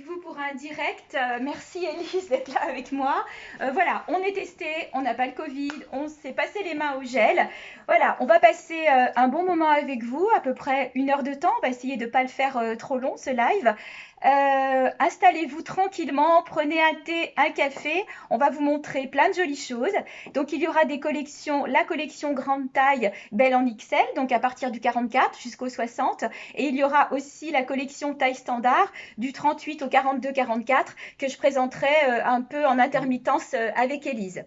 Vous pour un direct. Merci Elise d'être là avec moi. Voilà, on est testé, on n'a pas le Covid, on s'est passé les mains au gel. Voilà, on va passer un bon moment avec vous, à peu près 1 heure de temps. On va essayer de ne pas le faire trop long ce live. Installez-vous tranquillement, prenez un thé, un café. On va vous montrer plein de jolies choses. Donc il y aura des collections, la collection grande taille Belle en XL, donc à partir du 44 jusqu'au 60. Et il y aura aussi la collection taille standard du 38 au 42-44 que je présenterai un peu en intermittence avec Elise.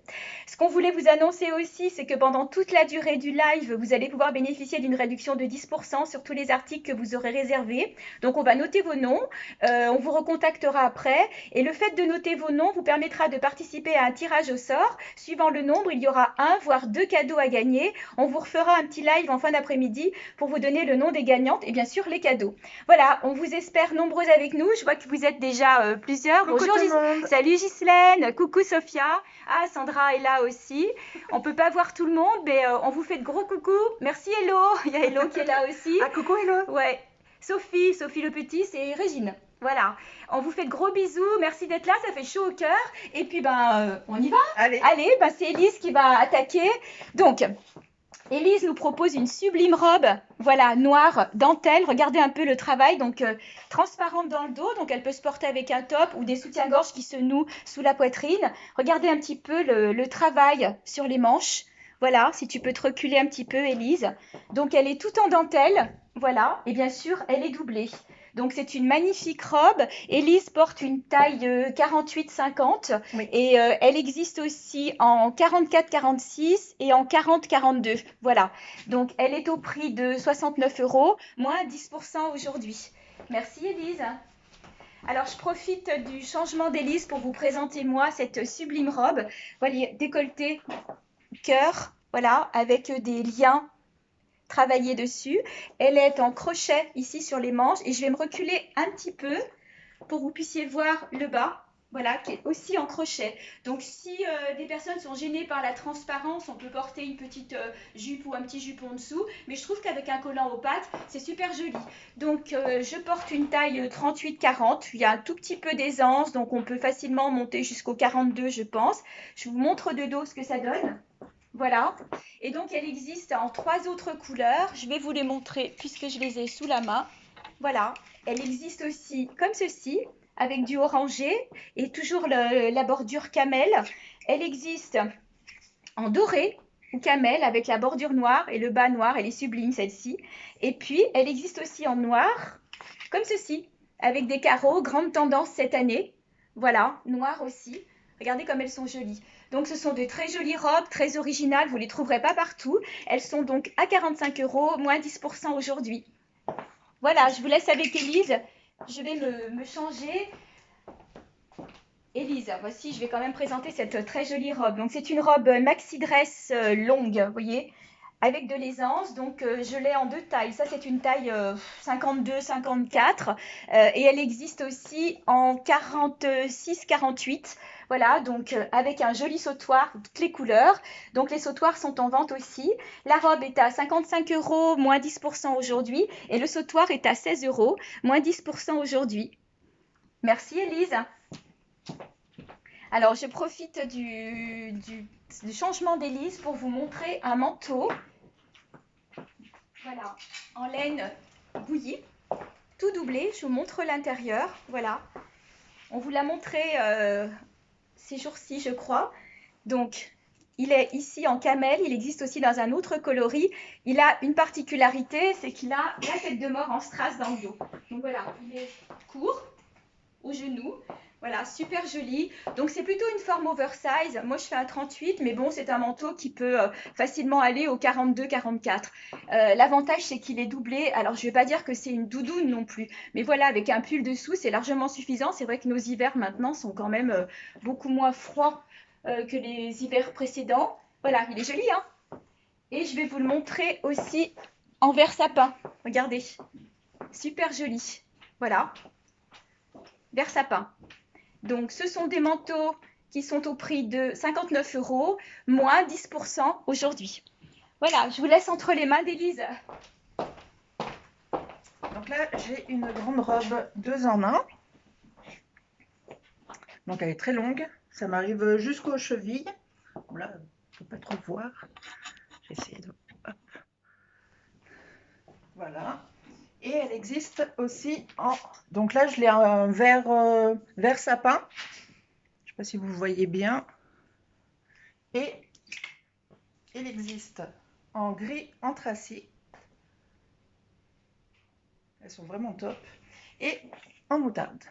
Ce qu'on voulait vous annoncer aussi, c'est que pendant toute la durée du live, vous allez pouvoir bénéficier d'une réduction de 10% sur tous les articles que vous aurez réservés. Donc on va noter vos noms, on vous recontactera après et le fait de noter vos noms vous permettra de participer à un tirage au sort. Suivant le nombre, il y aura 1 voire 2 cadeaux à gagner. On vous refera un petit live en fin d'après-midi pour vous donner le nom des gagnantes et bien sûr les cadeaux. Voilà, on vous espère nombreuses avec nous. Je vois que vous êtes déjà plusieurs. Coucou Bonjour, tout le monde. Salut Ghislaine, coucou Sophia. Ah, Sandra est là aussi. On peut pas voir tout le monde, mais on vous fait de gros coucou. Merci Hello, il y a Hello qui est là aussi. Ah, coucou Hello. Ouais, Sophie le petit, c'est Régine. Voilà, on vous fait de gros bisous, merci d'être là, ça fait chaud au cœur. Et puis on y va. Allez, c'est Elise qui va attaquer. Donc, Elise nous propose une sublime robe, voilà, noire, dentelle. Regardez un peu le travail, donc transparente dans le dos, donc elle peut se porter avec un top ou des soutiens-gorge qui se nouent sous la poitrine. Regardez un petit peu le travail sur les manches. Voilà, si tu peux te reculer un petit peu, Elise. Donc elle est toute en dentelle, voilà, et bien sûr, elle est doublée. Donc c'est une magnifique robe. Elise porte une taille 48-50 oui. et elle existe aussi en 44-46 et en 40-42. Voilà. Donc elle est au prix de 69 €, moins 10% aujourd'hui. Merci Elise. Alors je profite du changement d'Elise pour vous présenter moi cette sublime robe. Voilà, décolleté, cœur, voilà, avec des liens travailler dessus. Elle est en crochet ici sur les manches et je vais me reculer un petit peu pour que vous puissiez voir le bas, voilà, qui est aussi en crochet. Donc si des personnes sont gênées par la transparence, on peut porter une petite jupe ou un petit jupon en dessous, mais je trouve qu'avec un collant opaque, c'est super joli. Donc je porte une taille 38-40, il y a un tout petit peu d'aisance, donc on peut facilement monter jusqu'au 42 je pense. Je vous montre de dos ce que ça donne. Voilà, et donc elle existe en 3 autres couleurs. Je vais vous les montrer puisque je les ai sous la main. Voilà, elle existe aussi comme ceci, avec du orangé et toujours la bordure camel. Elle existe en doré ou camel avec la bordure noire et le bas noir. Elle est sublime celle-ci. Et puis elle existe aussi en noir, comme ceci, avec des carreaux, grande tendance cette année. Voilà, noir aussi. Regardez comme elles sont jolies. Donc ce sont de très jolies robes, très originales, vous ne les trouverez pas partout. Elles sont donc à 45 €, moins 10% aujourd'hui. Voilà, je vous laisse avec Elise. Je vais me changer. Elise, voici, je vais quand même présenter cette très jolie robe. Donc c'est une robe maxi dress longue, vous voyez, avec de l'aisance. Donc je l'ai en 2 tailles. Ça c'est une taille 52-54 et elle existe aussi en 46-48. Voilà, donc avec un joli sautoir, toutes les couleurs. Donc les sautoirs sont en vente aussi. La robe est à 55 €, moins 10% aujourd'hui. Et le sautoir est à 16 €, moins 10% aujourd'hui. Merci Elise. Alors je profite du changement d'Elise pour vous montrer un manteau. Voilà, en laine bouillie, tout doublé. Je vous montre l'intérieur. Voilà, on vous l'a montré ces jours-ci, je crois. Donc, il est ici en camel. Il existe aussi dans un autre coloris. Il a une particularité, c'est qu'il a la tête de mort en strass dans le dos. Donc voilà, il est court, au genou. Voilà, super joli. Donc c'est plutôt une forme oversize. Moi je fais un 38, mais bon, c'est un manteau qui peut facilement aller au 42-44. L'avantage c'est qu'il est doublé. Alors je ne vais pas dire que c'est une doudoune non plus, mais voilà, avec un pull dessous, c'est largement suffisant. C'est vrai que nos hivers maintenant sont quand même beaucoup moins froids que les hivers précédents. Voilà, il est joli, hein. Et je vais vous le montrer aussi en vert sapin. Regardez, super joli. Voilà, vert sapin. Donc, ce sont des manteaux qui sont au prix de 59 €, moins 10% aujourd'hui. Voilà, je vous laisse entre les mains d'Elise. Donc là, j'ai une grande robe 2 en 1. Donc elle est très longue, ça m'arrive jusqu'aux chevilles. Bon, là, on ne peut pas trop voir. J'essaie de... Hop. Voilà. Et elle existe aussi en... Donc là, je l'ai en vert sapin. Je ne sais pas si vous voyez bien. Et il existe en gris anthracite. Elles sont vraiment top. Et en moutarde.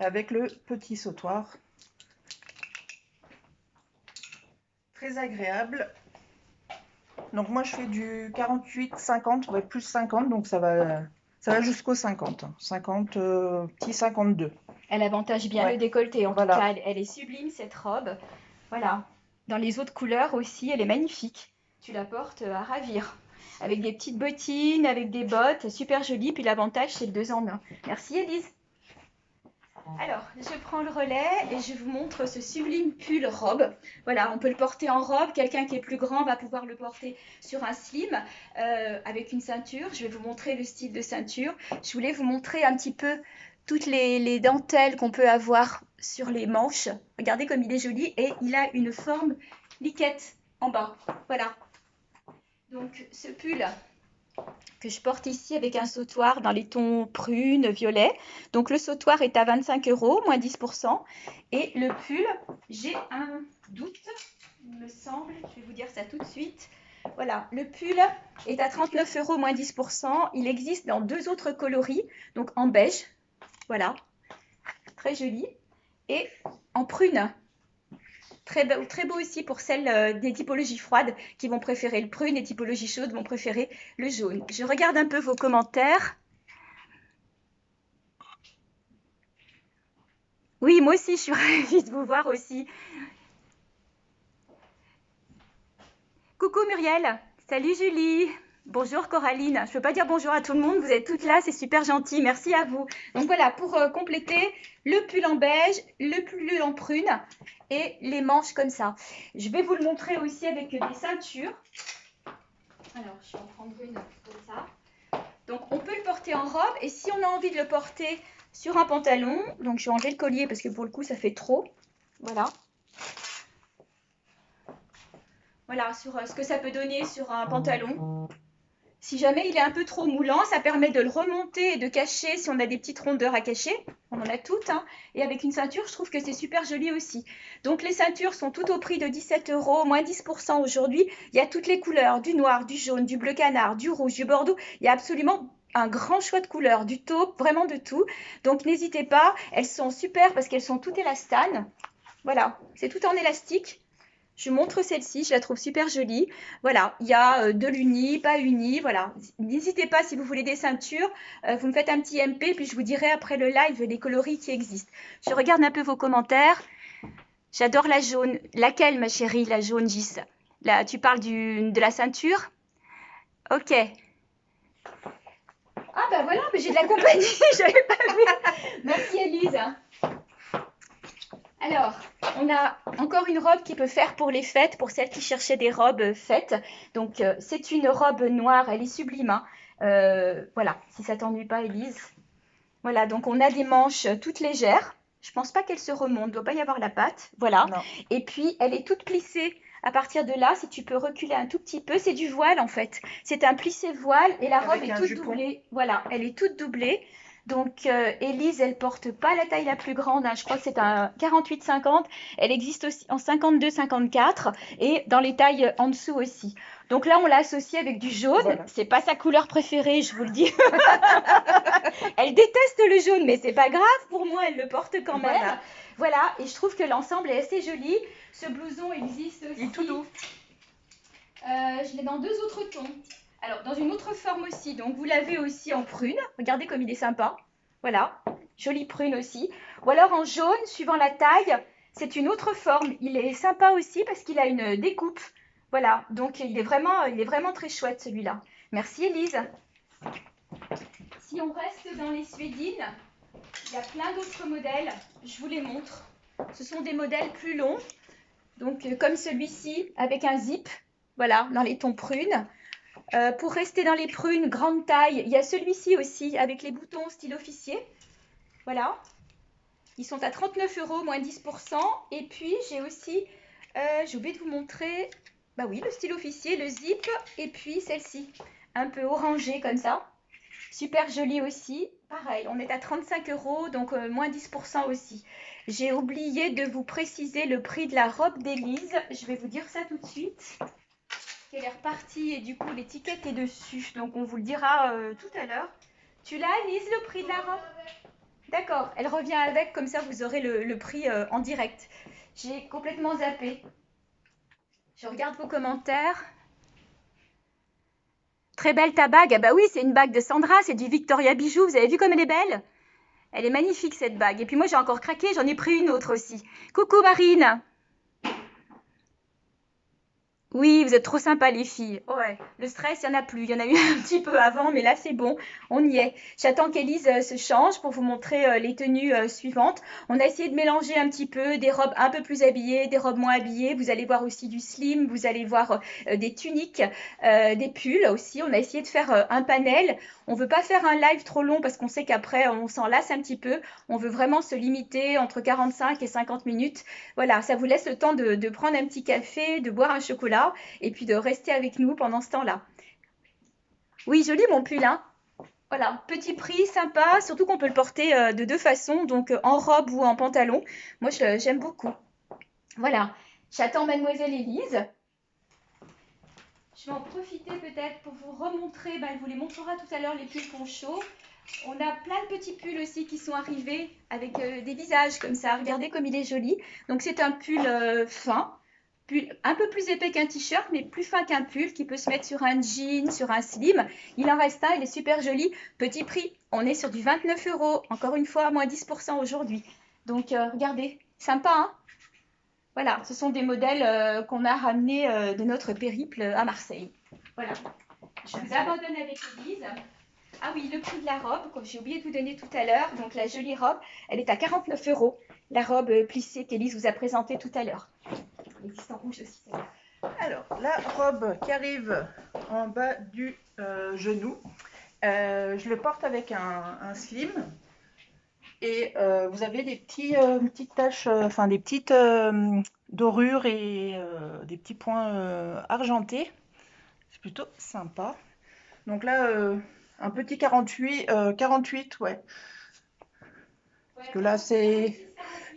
Avec le petit sautoir. Très agréable. Donc moi je fais du 48-50, ouais, plus 50, donc ça va jusqu'au 50. 50, petit 52. Elle avantage bien Ouais. le décolleté. En Voilà. tout cas, elle est sublime cette robe. Voilà. Dans les autres couleurs aussi, elle est magnifique. Tu la portes à ravir. Avec des petites bottines, avec des bottes, super jolie. Puis l'avantage, c'est le 2 en 1. Merci Élise. Alors, je prends le relais et je vous montre ce sublime pull robe. Voilà, on peut le porter en robe. Quelqu'un qui est plus grand va pouvoir le porter sur un slim avec une ceinture. Je vais vous montrer le style de ceinture. Je voulais vous montrer un petit peu toutes les dentelles qu'on peut avoir sur les manches. Regardez comme il est joli et il a une forme liquette en bas. Voilà. Donc, ce pull que je porte ici avec un sautoir dans les tons prune, violet. Donc le sautoir est à 25 €, moins 10%. Et le pull, j'ai un doute, il me semble, je vais vous dire ça tout de suite. Voilà, le pull est à 39 €, moins 10%. Il existe dans 2 autres coloris, donc en beige, voilà, très joli, et en prune. Très beau aussi pour celles des typologies froides qui vont préférer le prune et typologies chaudes vont préférer le jaune. Je regarde un peu vos commentaires. Oui, moi aussi, je suis ravie de vous voir aussi. Coucou Muriel, salut Julie, bonjour Coraline. Je ne peux pas dire bonjour à tout le monde, vous êtes toutes là, c'est super gentil, merci à vous. Donc voilà, pour compléter, le pull en beige, le pull en prune et les manches comme ça. Je vais vous le montrer aussi avec des ceintures. Alors, je vais en prendre une comme ça. Donc, on peut le porter en robe et si on a envie de le porter sur un pantalon, donc je vais enlever le collier parce que pour le coup, ça fait trop. Voilà. Voilà, sur ce que ça peut donner sur un pantalon. Si jamais il est un peu trop moulant, ça permet de le remonter et de cacher si on a des petites rondeurs à cacher. On en a toutes. Hein. Et avec une ceinture, je trouve que c'est super joli aussi. Donc les ceintures sont toutes au prix de 17 €, moins 10% aujourd'hui. Il y a toutes les couleurs, du noir, du jaune, du bleu canard, du rouge, du bordeaux. Il y a absolument un grand choix de couleurs, du taupe, vraiment de tout. Donc n'hésitez pas, elles sont super parce qu'elles sont toutes élastanes. Voilà, c'est tout en élastique. Je montre celle-ci, je la trouve super jolie. Voilà, il y a de l'uni, pas uni, voilà. N'hésitez pas si vous voulez des ceintures, vous me faites un petit MP, puis je vous dirai après le live les coloris qui existent. Je regarde un peu vos commentaires. J'adore la jaune. Laquelle, ma chérie, la jaune, Gis? Là, tu parles de la ceinture? Ok. Ah bah voilà, mais j'ai de la compagnie, j'avais pas vu. Merci Elise. Alors, on a encore une robe qui peut faire pour les fêtes, pour celles qui cherchaient des robes fêtes. Donc, c'est une robe noire, elle est sublime. Hein. Voilà, si ça t'ennuie pas, Élise. Voilà, donc on a des manches toutes légères. Je pense pas qu'elle se remonte, il ne doit pas y avoir la patte. Voilà. Non. Et puis, elle est toute plissée. À partir de là, si tu peux reculer un tout petit peu, c'est du voile en fait. C'est un plissé voile et la robe est toute doublée. Voilà, elle est toute doublée. Donc, Élise, elle porte pas la taille la plus grande. Hein. Je crois que c'est un 48-50. Elle existe aussi en 52-54 et dans les tailles en dessous aussi. Donc là, on l'a associée avec du jaune. Voilà. C'est pas sa couleur préférée, je vous le dis. Elle déteste le jaune, mais c'est pas grave. Pour moi, elle le porte quand même. Voilà. Et je trouve que l'ensemble est assez joli. Ce blouson existe aussi. Il est tout doux. Je l'ai dans 2 autres tons. Alors, dans une autre forme aussi. Donc, vous l'avez aussi en prune. Regardez comme il est sympa. Voilà. Jolie prune aussi. Ou alors en jaune, suivant la taille. C'est une autre forme. Il est sympa aussi parce qu'il a une découpe. Voilà. Donc, il est vraiment très chouette celui-là. Merci Élise. Si on reste dans les suédines, il y a plein d'autres modèles. Je vous les montre. Ce sont des modèles plus longs. Donc, comme celui-ci, avec un zip. Voilà, dans les tons prunes. Pour rester dans les prunes, grande taille, il y a celui-ci aussi, avec les boutons style officier. Voilà. Ils sont à 39 € moins 10%. Et puis, j'ai aussi, j'ai oublié de vous montrer, bah oui, le style officier, le zip, et puis celle-ci, un peu orangée comme ça. Super jolie aussi. Pareil, on est à 35 €, donc moins 10% aussi. J'ai oublié de vous préciser le prix de la robe d'Élise. Je vais vous dire ça tout de suite. Elle est repartie et du coup l'étiquette est dessus. Donc on vous le dira tout à l'heure. Tu l'as, Élise, le prix de la robe? D'accord, elle revient avec, comme ça vous aurez le prix en direct. J'ai complètement zappé. Je regarde vos commentaires. Très belle ta bague. Ah bah oui, c'est une bague de Sandra, c'est du Victoria Bijou. Vous avez vu comme elle est belle? Elle est magnifique cette bague. Et puis moi j'ai encore craqué, j'en ai pris une autre aussi. Coucou Marine. Oui, vous êtes trop sympas les filles. Ouais, le stress, il n'y en a plus. Il y en a eu un petit peu avant, mais là c'est bon, on y est. J'attends qu'Élise se change pour vous montrer les tenues suivantes. On a essayé de mélanger un petit peu des robes un peu plus habillées, des robes moins habillées. Vous allez voir aussi du slim, vous allez voir des tuniques, des pulls aussi. On a essayé de faire un panel. On ne veut pas faire un live trop long parce qu'on sait qu'après on s'en lasse un petit peu. On veut vraiment se limiter entre 45 et 50 minutes. Voilà, ça vous laisse le temps de prendre un petit café, de boire un chocolat et puis de rester avec nous pendant ce temps-là. Oui, joli mon pull, hein. Voilà, petit prix, sympa, surtout qu'on peut le porter de deux façons, donc en robe ou en pantalon. Moi, j'aime beaucoup. Voilà, j'attends mademoiselle Élise. Je vais en profiter peut-être pour vous remontrer, elle vous les montrera tout à l'heure, les pulls poncho. On a plein de petits pulls aussi qui sont arrivés avec des visages comme ça. Regardez comme il est joli. Donc c'est un pull fin, pull un peu plus épais qu'un t-shirt, mais plus fin qu'un pull qui peut se mettre sur un jean, sur un slim. Il en reste un, il est super joli. Petit prix, on est sur du 29 €. Encore une fois, moins 10% aujourd'hui. Donc regardez, sympa, hein? Voilà, ce sont des modèles qu'on a ramenés de notre périple à Marseille. Voilà. Je vous abandonne avec Élise. Ah oui, le prix de la robe, comme j'ai oublié de vous donner tout à l'heure. Donc la jolie robe, elle est à 49 €. La robe plissée qu'Élise vous a présentée tout à l'heure. Elle existe en rouge aussi, celle-là. Alors, la robe qui arrive en bas du genou, je le porte avec un slim. Et vous avez des petites taches, enfin des petites dorures et des petits points argentés. C'est plutôt sympa. Donc là, un petit 48, ouais. Parce que là, c'est...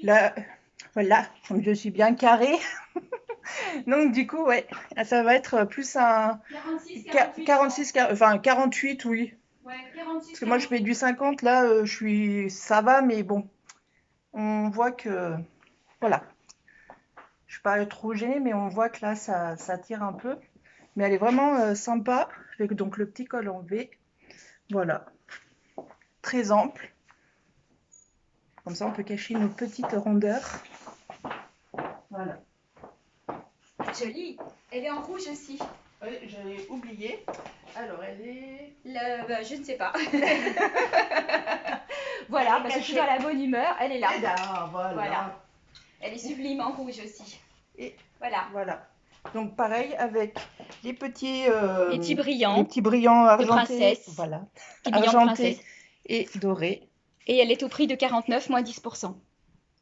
Là, voilà, je suis bien carrée. Donc du coup, ouais, ça va être plus un 46, enfin 48, oui. Ouais, 46, Parce que moi, je fais du 50, là, ça va, mais bon, on voit que, voilà. Je suis pas trop gênée, mais on voit que là, ça tire un peu. Mais elle est vraiment sympa, avec donc le petit col en V. Voilà, très ample. Comme ça, on peut cacher nos petites rondeurs. Voilà. Jolie. Elle est en rouge aussi. Oui, j'avais oublié. Alors, elle est... Je ne sais pas. Voilà, je suis dans la bonne humeur. Elle est là. Et là, voilà. Elle est sublime en rouge aussi. Et voilà. Donc pareil avec les petits brillants argentés, de princesse. Voilà, argentés et dorés. Et elle est au prix de 49 moins 10%.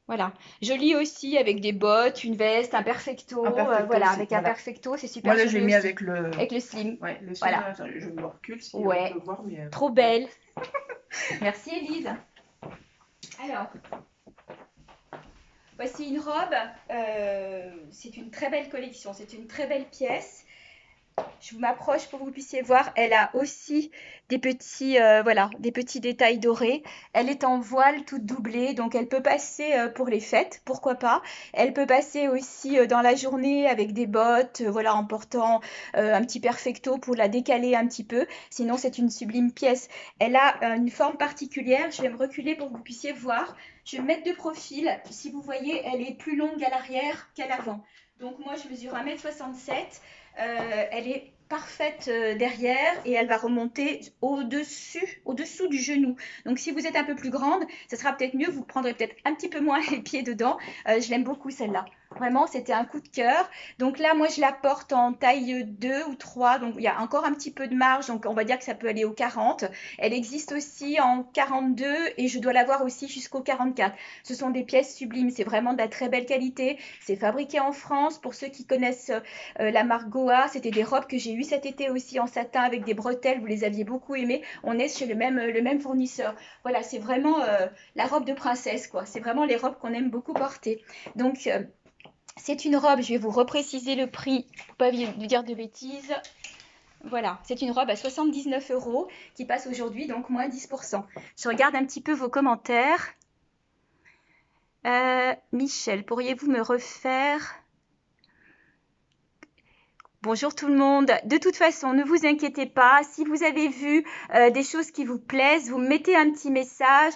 Voilà. Jolie aussi avec des bottes, une veste, un perfecto. Voilà, avec un perfecto, c'est super. Moi là, je l'ai mis avec le slim. Ouais, le slim. Voilà. Attends, je me recule si ouais. on peut voir. Mais... Trop belle. Merci Élise. Alors, voici une robe. C'est une très belle collection. C'est une très belle pièce. Je m'approche pour que vous puissiez voir. Elle a aussi des petits, des petits détails dorés. Elle est en voile toute doublée, donc elle peut passer pour les fêtes, pourquoi pas. Elle peut passer aussi dans la journée avec des bottes, en portant un petit perfecto pour la décaler un petit peu. Sinon, c'est une sublime pièce. Elle a une forme particulière. Je vais me reculer pour que vous puissiez voir. Je vais me mettre de profil. Si vous voyez, elle est plus longue à l'arrière qu'à l'avant. Donc moi, je mesure 1,67 m. Elle est parfaite derrière et elle va remonter au-dessous du genou. Donc si vous êtes un peu plus grande, ce sera peut-être mieux, vous prendrez peut-être un petit peu moins les pieds dedans. Je l'aime beaucoup celle-là. Vraiment, c'était un coup de cœur. Donc là, moi, je la porte en taille 2 ou 3. Donc, il y a encore un petit peu de marge. Donc, on va dire que ça peut aller au 40. Elle existe aussi en 42 et je dois l'avoir aussi jusqu'au 44. Ce sont des pièces sublimes. C'est vraiment de la très belle qualité. C'est fabriqué en France. Pour ceux qui connaissent la marque Goa, c'était des robes que j'ai eues cet été aussi en satin avec des bretelles. Vous les aviez beaucoup aimées. On est chez le même fournisseur. Voilà, c'est vraiment la robe de princesse, quoi. C'est vraiment les robes qu'on aime beaucoup porter. Donc, c'est une robe, je vais vous repréciser le prix pour pas vous dire de bêtises. Voilà, c'est une robe à 79 € qui passe aujourd'hui, donc moins 10%. Je regarde un petit peu vos commentaires. Michel, pourriez-vous me refaire... Bonjour tout le monde. De toute façon, ne vous inquiétez pas. Si vous avez vu des choses qui vous plaisent, vous mettez un petit message.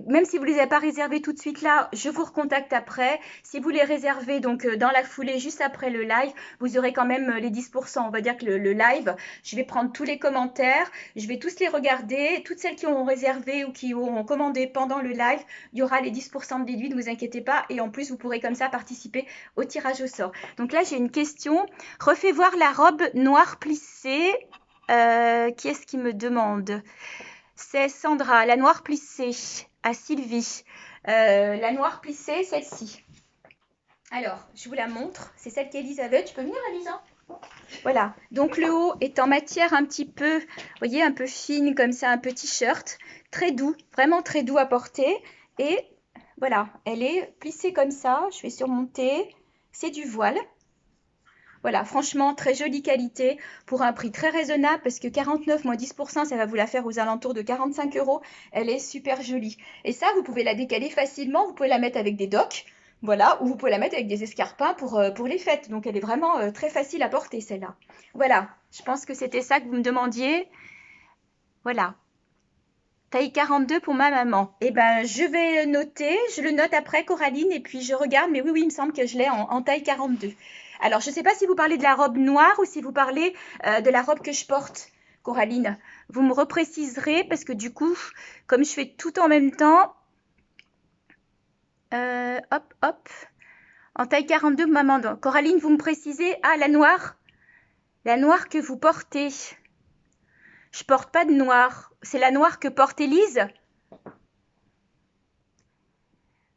Même si vous ne les avez pas réservées tout de suite là, je vous recontacte après. Si vous les réservez donc dans la foulée, juste après le live, vous aurez quand même les 10%. On va dire que le live, je vais prendre tous les commentaires. Je vais tous les regarder. Toutes celles qui ont réservé ou qui auront commandé pendant le live, il y aura les 10% de déduits, ne vous inquiétez pas. Et en plus, vous pourrez comme ça participer au tirage au sort. Donc là, j'ai une question. Refais voir la robe noire plissée. Qui est-ce qui me demande? C'est Sandra, la noire plissée, à Sylvie. La noire plissée, celle-ci. Alors, je vous la montre. C'est celle qu'Elisabeth. Tu peux venir, Elisa? Voilà. Donc, le haut est en matière un petit peu, vous voyez, un peu fine, comme ça, un peu t-shirt. Très doux, vraiment très doux à porter. Et voilà, elle est plissée comme ça. Je vais surmonter. C'est du voile. Voilà, franchement, très jolie qualité pour un prix très raisonnable parce que 49 moins 10%, ça va vous la faire aux alentours de 45 €. Elle est super jolie. Et ça, vous pouvez la décaler facilement. Vous pouvez la mettre avec des docks, voilà, ou vous pouvez la mettre avec des escarpins pour les fêtes. Donc, elle est vraiment très facile à porter, celle-là. Voilà, je pense que c'était ça que vous me demandiez. Voilà. Taille 42 pour ma maman. Eh ben, je vais noter, je le note après, Coraline, et puis je regarde. Mais oui, il me semble que je l'ai en taille 42. Alors, je ne sais pas si vous parlez de la robe noire ou si vous parlez de la robe que je porte, Coraline. Vous me repréciserez parce que du coup, comme je fais tout en même temps, hop, hop, en taille 42, maman. Donc, Coraline, vous me précisez, ah, la noire que vous portez. Je porte pas de noir. C'est la noire que porte Élise?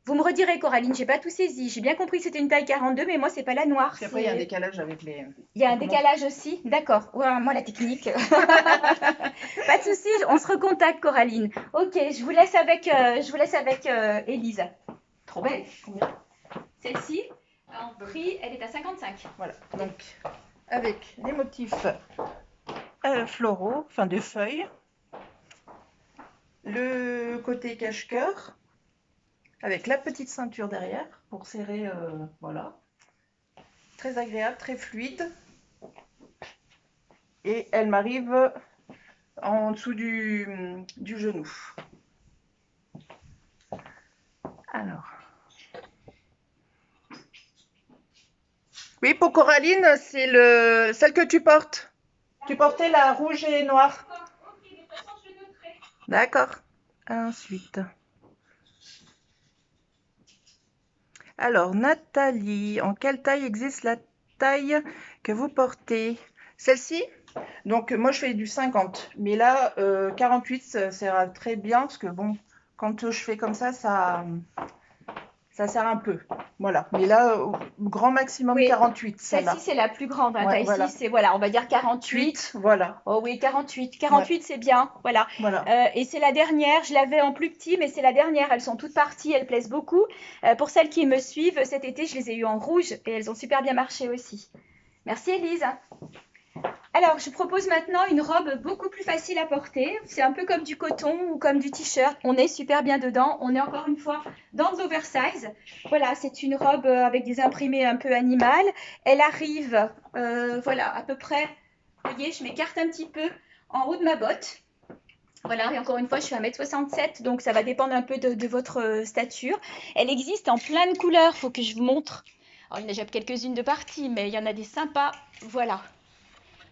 Vous me redirez, Coraline, j'ai pas tout saisi. J'ai bien compris que c'était une taille 42, mais moi, c'est pas la noire. Puis après, il y a un décalage avec les... Il y a un décalage aussi? D'accord. Ouais, moi, la technique. Pas de souci, on se recontacte, Coraline. Ok, je vous laisse avec Élise. Trop belle. Combien? Celle-ci, en prix, elle est à 55. Voilà, donc avec les motifs floraux, enfin de feuilles, le côté cache-cœur, avec la petite ceinture derrière pour serrer, voilà. Très agréable, très fluide. Et elle m'arrive en dessous du genou. Alors. Oui, pour Coraline, c'est celle que tu portes. Tu portais la rouge et noire. Ok, mais de toute façon, je le noterai. D'accord. Ensuite. Alors, Nathalie, en quelle taille existe la taille que vous portez? Celle-ci? Donc, moi, je fais du 50. Mais là, 48, ça sert très bien. Parce que, bon, quand je fais comme ça sert un peu. Voilà. Mais là, au grand maximum, Oui. 48. Celle-ci, c'est la plus grande. Hein. Ouais, Taille voilà. 6, c'est, voilà, on va dire 48. 8, voilà. Oh oui, 48. 48, ouais. C'est bien. Voilà. Voilà. Et c'est la dernière. Je l'avais en plus petit, mais c'est la dernière. Elles sont toutes parties. Elles plaisent beaucoup. Pour celles qui me suivent, cet été, je les ai eues en rouge et elles ont super bien marché aussi. Merci, Élise. Alors, je propose maintenant une robe beaucoup plus facile à porter. C'est un peu comme du coton ou comme du t-shirt. On est super bien dedans. On est encore une fois dans l'oversize. Voilà, c'est une robe avec des imprimés un peu animales. Elle arrive, voilà, à peu près, vous voyez, je m'écarte un petit peu en haut de ma botte. Voilà, et encore une fois, je suis 1m67, donc ça va dépendre un peu de votre stature. Elle existe en plein de couleurs, il faut que je vous montre. Alors, il y en a déjà quelques-unes de parties, mais il y en a des sympas. Voilà.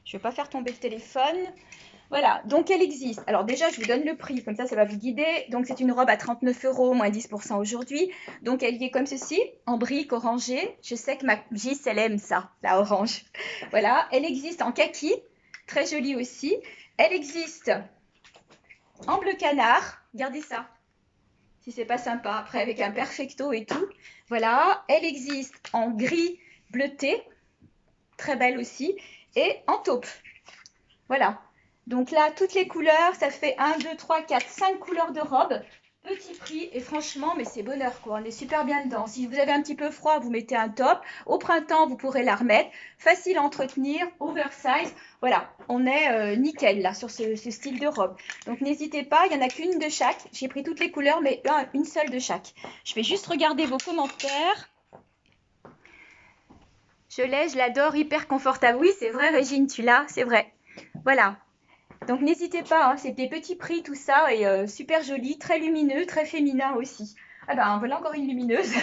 Je ne vais pas faire tomber le téléphone. Voilà, donc elle existe. Alors déjà, je vous donne le prix, comme ça va vous guider. Donc c'est une robe à 39 €, moins 10% aujourd'hui. Donc elle y est comme ceci, en brique orangée. Je sais que ma Gis, elle aime ça, la orange. Voilà, elle existe en kaki, très jolie aussi. Elle existe en bleu canard, regardez ça, si c'est pas sympa, après avec un perfecto et tout. Voilà, elle existe en gris bleuté, très belle aussi, et en taupe. Voilà. Donc là, toutes les couleurs, ça fait 1, 2, 3, 4, 5 couleurs de robe. Petit prix et franchement, mais c'est bonheur quoi, on est super bien dedans. Si vous avez un petit peu froid, vous mettez un top. Au printemps, vous pourrez la remettre. Facile à entretenir, oversize. Voilà, on est nickel là sur ce style de robe. Donc n'hésitez pas, il n'y en a qu'une de chaque. J'ai pris toutes les couleurs, mais une seule de chaque. Je vais juste regarder vos commentaires. Je l'adore, hyper confortable. Oui, c'est vrai Régine, tu l'as, c'est vrai. Voilà. Donc n'hésitez pas, hein, c'est des petits prix tout ça et super joli, très lumineux, très féminin aussi. Ah ben voilà encore une lumineuse.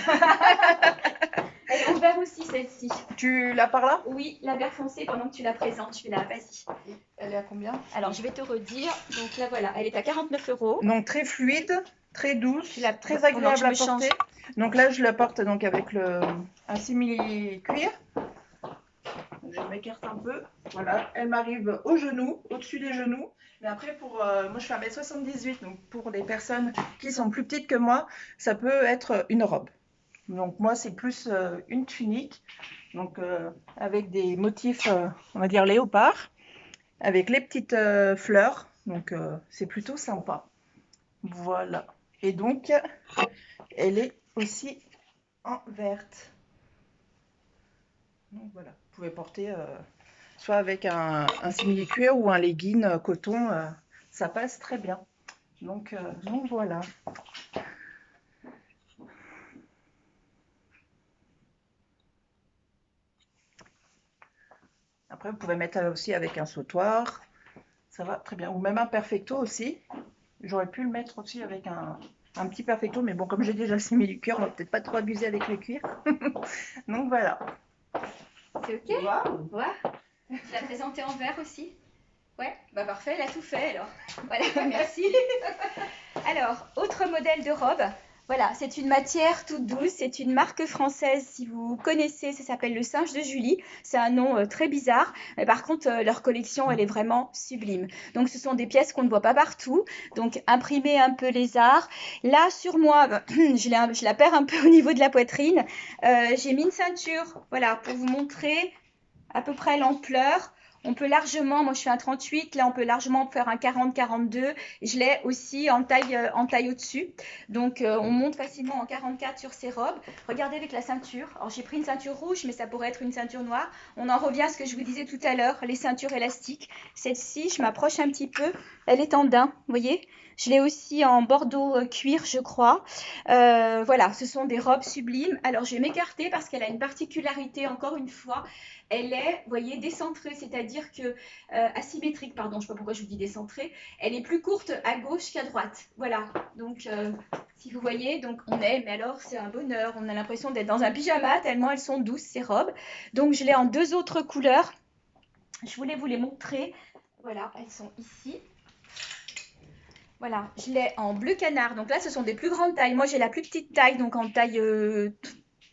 Elle est en vert aussi celle-ci. Tu l'as par là? Oui, la vert foncé pendant que tu la présentes, je vais là, vas-y. Elle est à combien? Alors je vais te redire, donc là voilà, elle est à 49 €. Donc très fluide, très douce, très pendant que agréable je à me change. porter. Donc là je la porte donc avec un simili cuir. Donc, je m'écarte un peu. Voilà, elle m'arrive au genou, au-dessus des genoux. Mais après, moi je fais 1m78, donc pour les personnes qui sont plus petites que moi, ça peut être une robe. Donc moi c'est plus une tunique, donc avec des motifs, on va dire léopard, avec les petites fleurs. Donc c'est plutôt sympa. Voilà. Et donc elle est aussi en verte. Donc voilà, vous pouvez porter soit avec un simili-cuir ou un legging coton, ça passe très bien. Donc voilà. Après, vous pouvez mettre aussi avec un sautoir, ça va très bien. Ou même un perfecto aussi. J'aurais pu le mettre aussi avec un petit perfecto, mais bon, comme j'ai déjà le simili-cuir, on va peut-être pas trop abuser avec le cuir. Donc voilà. C'est ok? Voilà. Je l'ai présenté en vert aussi. Ouais, bah parfait, elle a tout fait alors. Voilà, merci. Alors, autre modèle de robe. Voilà, c'est une matière toute douce, c'est une marque française, si vous connaissez, ça s'appelle le Singe de Julie. C'est un nom très bizarre, mais par contre, leur collection, elle est vraiment sublime. Donc, ce sont des pièces qu'on ne voit pas partout, donc imprimées un peu lézard. Là, sur moi, je la perds un peu au niveau de la poitrine. J'ai mis une ceinture, voilà, pour vous montrer à peu près l'ampleur. On peut largement, moi je suis un 38, là on peut largement faire un 40-42. Je l'ai aussi en taille au-dessus. Donc on monte facilement en 44 sur ces robes. Regardez avec la ceinture. Alors j'ai pris une ceinture rouge, mais ça pourrait être une ceinture noire. On en revient à ce que je vous disais tout à l'heure, les ceintures élastiques. Celle-ci, je m'approche un petit peu. Elle est en daim, vous voyez? Je l'ai aussi en bordeaux cuir, je crois. Voilà, ce sont des robes sublimes. Alors je vais m'écarter parce qu'elle a une particularité, encore une fois. Elle est, vous voyez, décentrée, c'est-à-dire que asymétrique, pardon, je ne sais pas pourquoi je vous dis décentrée. Elle est plus courte à gauche qu'à droite. Voilà. Donc, si vous voyez, donc mais alors c'est un bonheur. On a l'impression d'être dans un pyjama tellement elles sont douces ces robes. Donc, je l'ai en deux autres couleurs. Je voulais vous les montrer. Voilà, elles sont ici. Voilà, je l'ai en bleu canard. Donc là, ce sont des plus grandes tailles. Moi, j'ai la plus petite taille, donc en taille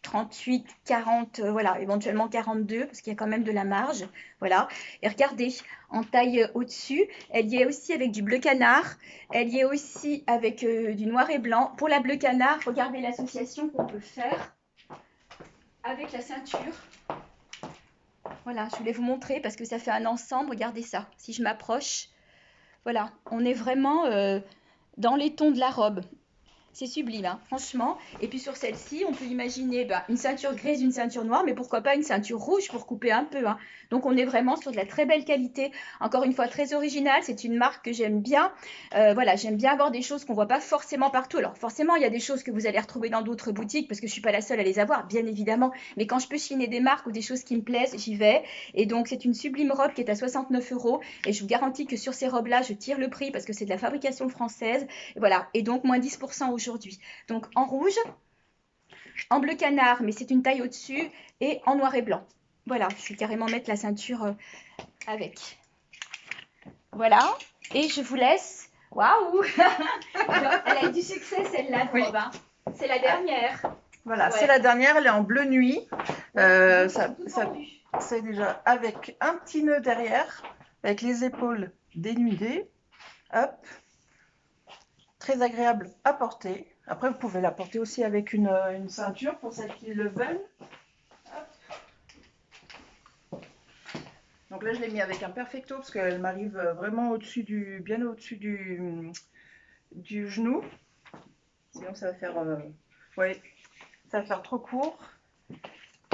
38, 40, voilà, éventuellement 42, parce qu'il y a quand même de la marge. Voilà. Et regardez, en taille au-dessus, elle y est aussi avec du bleu canard. Elle y est aussi avec du noir et blanc. Pour la bleu canard, regardez l'association qu'on peut faire avec la ceinture. Voilà, je voulais vous montrer parce que ça fait un ensemble. Regardez ça. Si je m'approche, voilà, on est vraiment dans les tons de la robe. C'est sublime, hein, franchement. Et puis sur celle-ci, on peut imaginer une ceinture grise, une ceinture noire, mais pourquoi pas une ceinture rouge pour couper un peu. Hein. Donc on est vraiment sur de la très belle qualité. Encore une fois, très originale. C'est une marque que j'aime bien. Voilà, j'aime bien avoir des choses qu'on voit pas forcément partout. Alors forcément, il y a des choses que vous allez retrouver dans d'autres boutiques parce que je suis pas la seule à les avoir, bien évidemment. Mais quand je peux chiner des marques ou des choses qui me plaisent, j'y vais. Et donc c'est une sublime robe qui est à 69 €. Et je vous garantis que sur ces robes-là, je tire le prix parce que c'est de la fabrication française. Et voilà. Et donc moins 10% aujourd'hui. Donc en rouge, en bleu canard, mais c'est une taille au-dessus, et en noir et blanc. Voilà, je vais carrément mettre la ceinture avec. Voilà. Et je vous laisse. Waouh! Elle a eu du succès celle-là, Oui. Robin. C'est la dernière. Voilà, Ouais. c'est la dernière, elle est en bleu nuit. Ouais, Ça, tout ça- tendu. c'est déjà avec un petit nœud derrière, avec les épaules dénudées. Hop, très agréable à porter. Après, vous pouvez la porter aussi avec une ceinture pour celles qui le veulent. Hop. Donc là, je l'ai mis avec un perfecto parce qu'elle m'arrive vraiment au-dessus bien au-dessus du genou. Sinon, ça va faire, ouais, ça va faire trop court.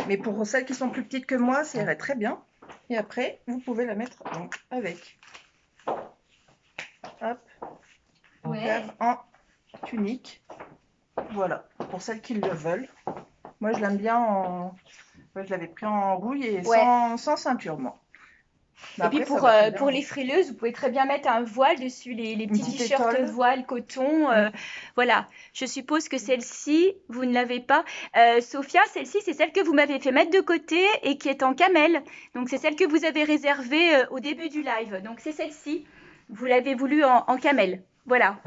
Mais pour celles qui sont plus petites que moi, ça irait très bien. Et après, vous pouvez la mettre donc, avec. Hop. Ouais. Faire en tunique. Voilà, pour celles qui le veulent. Moi, je l'aime bien en... Ouais, je l'avais pris en rouille et Ouais. sans ceinture, moi. Mais Et puis après, ça va très bien. pour les frileuses, vous pouvez très bien mettre un voile dessus, les petits petite t-shirts étole. voile coton. Voilà, je suppose que celle-ci, vous ne l'avez pas. Sophia, celle-ci, c'est celle que vous m'avez fait mettre de côté et qui est en camel. Donc c'est celle que vous avez réservée au début du live. Donc c'est celle-ci. Vous l'avez voulu en camel. Voilà.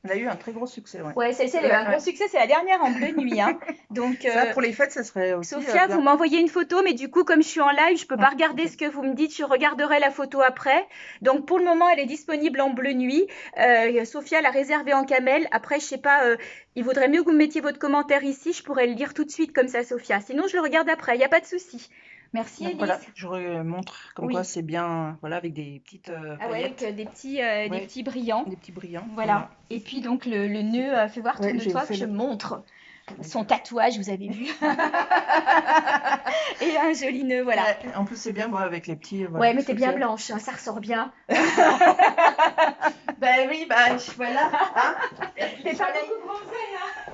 Elle a eu un très gros succès, ouais. Ouais, celle-ci, elle a eu un gros succès. C'est la dernière en bleu nuit, hein. Donc, ça, pour les fêtes, ça serait aussi Sophia, bien. vous m'envoyez une photo, mais du coup, comme je suis en live, je peux pas regarder ce que vous me dites. Je regarderai la photo après. Donc, pour le moment, elle est disponible en bleu nuit. Sophia l'a réservée en camel. Après, je sais pas, il vaudrait mieux que vous mettiez votre commentaire ici. Je pourrais le lire tout de suite comme ça, Sophia. Sinon, je le regarde après. Il n'y a pas de souci. Merci, Donc, Élise. voilà, je montre comme Oui. quoi c'est bien, voilà, avec des petites Ah ouais, paillettes. avec des petits brillants. Des petits brillants. Voilà. Et puis, donc, le nœud, fais voir, Ouais, tourne-toi, j'ai que fait je le- montre. Son tatouage, vous avez vu. Et un joli nœud, voilà. Ouais, en plus, c'est bien, moi, avec les petits. Voilà, Ouais, mais t'es bien souliers. blanche, hein, ça ressort bien. Ben oui, ben voilà. Hein. T'es pas beaucoup bronzée, hein.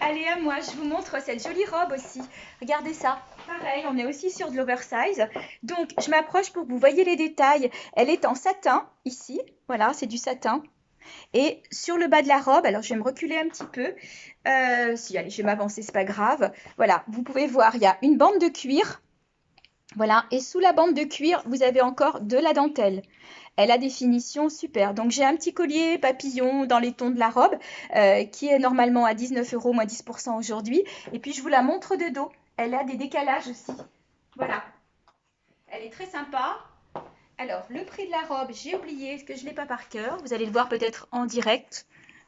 Allez, à moi, je vous montre cette jolie robe aussi. Regardez ça. Pareil, on est aussi sur de l'oversize. Donc, je m'approche pour que vous voyez les détails. Elle est en satin, ici. Voilà, c'est du satin. Et sur le bas de la robe, alors je vais me reculer un petit peu. Si, allez, je vais m'avancer, c'est pas grave. Voilà, vous pouvez voir, il y a une bande de cuir. Voilà, et sous la bande de cuir, vous avez encore de la dentelle. Elle a des finitions super. Donc j'ai un petit collier papillon dans les tons de la robe qui est normalement à 19 € moins 10% aujourd'hui. Et puis je vous la montre de dos. Elle a des décalages aussi. Voilà. Elle est très sympa. Alors le prix de la robe, j'ai oublié, parce que je ne l'ai pas par cœur. Vous allez le voir peut-être en direct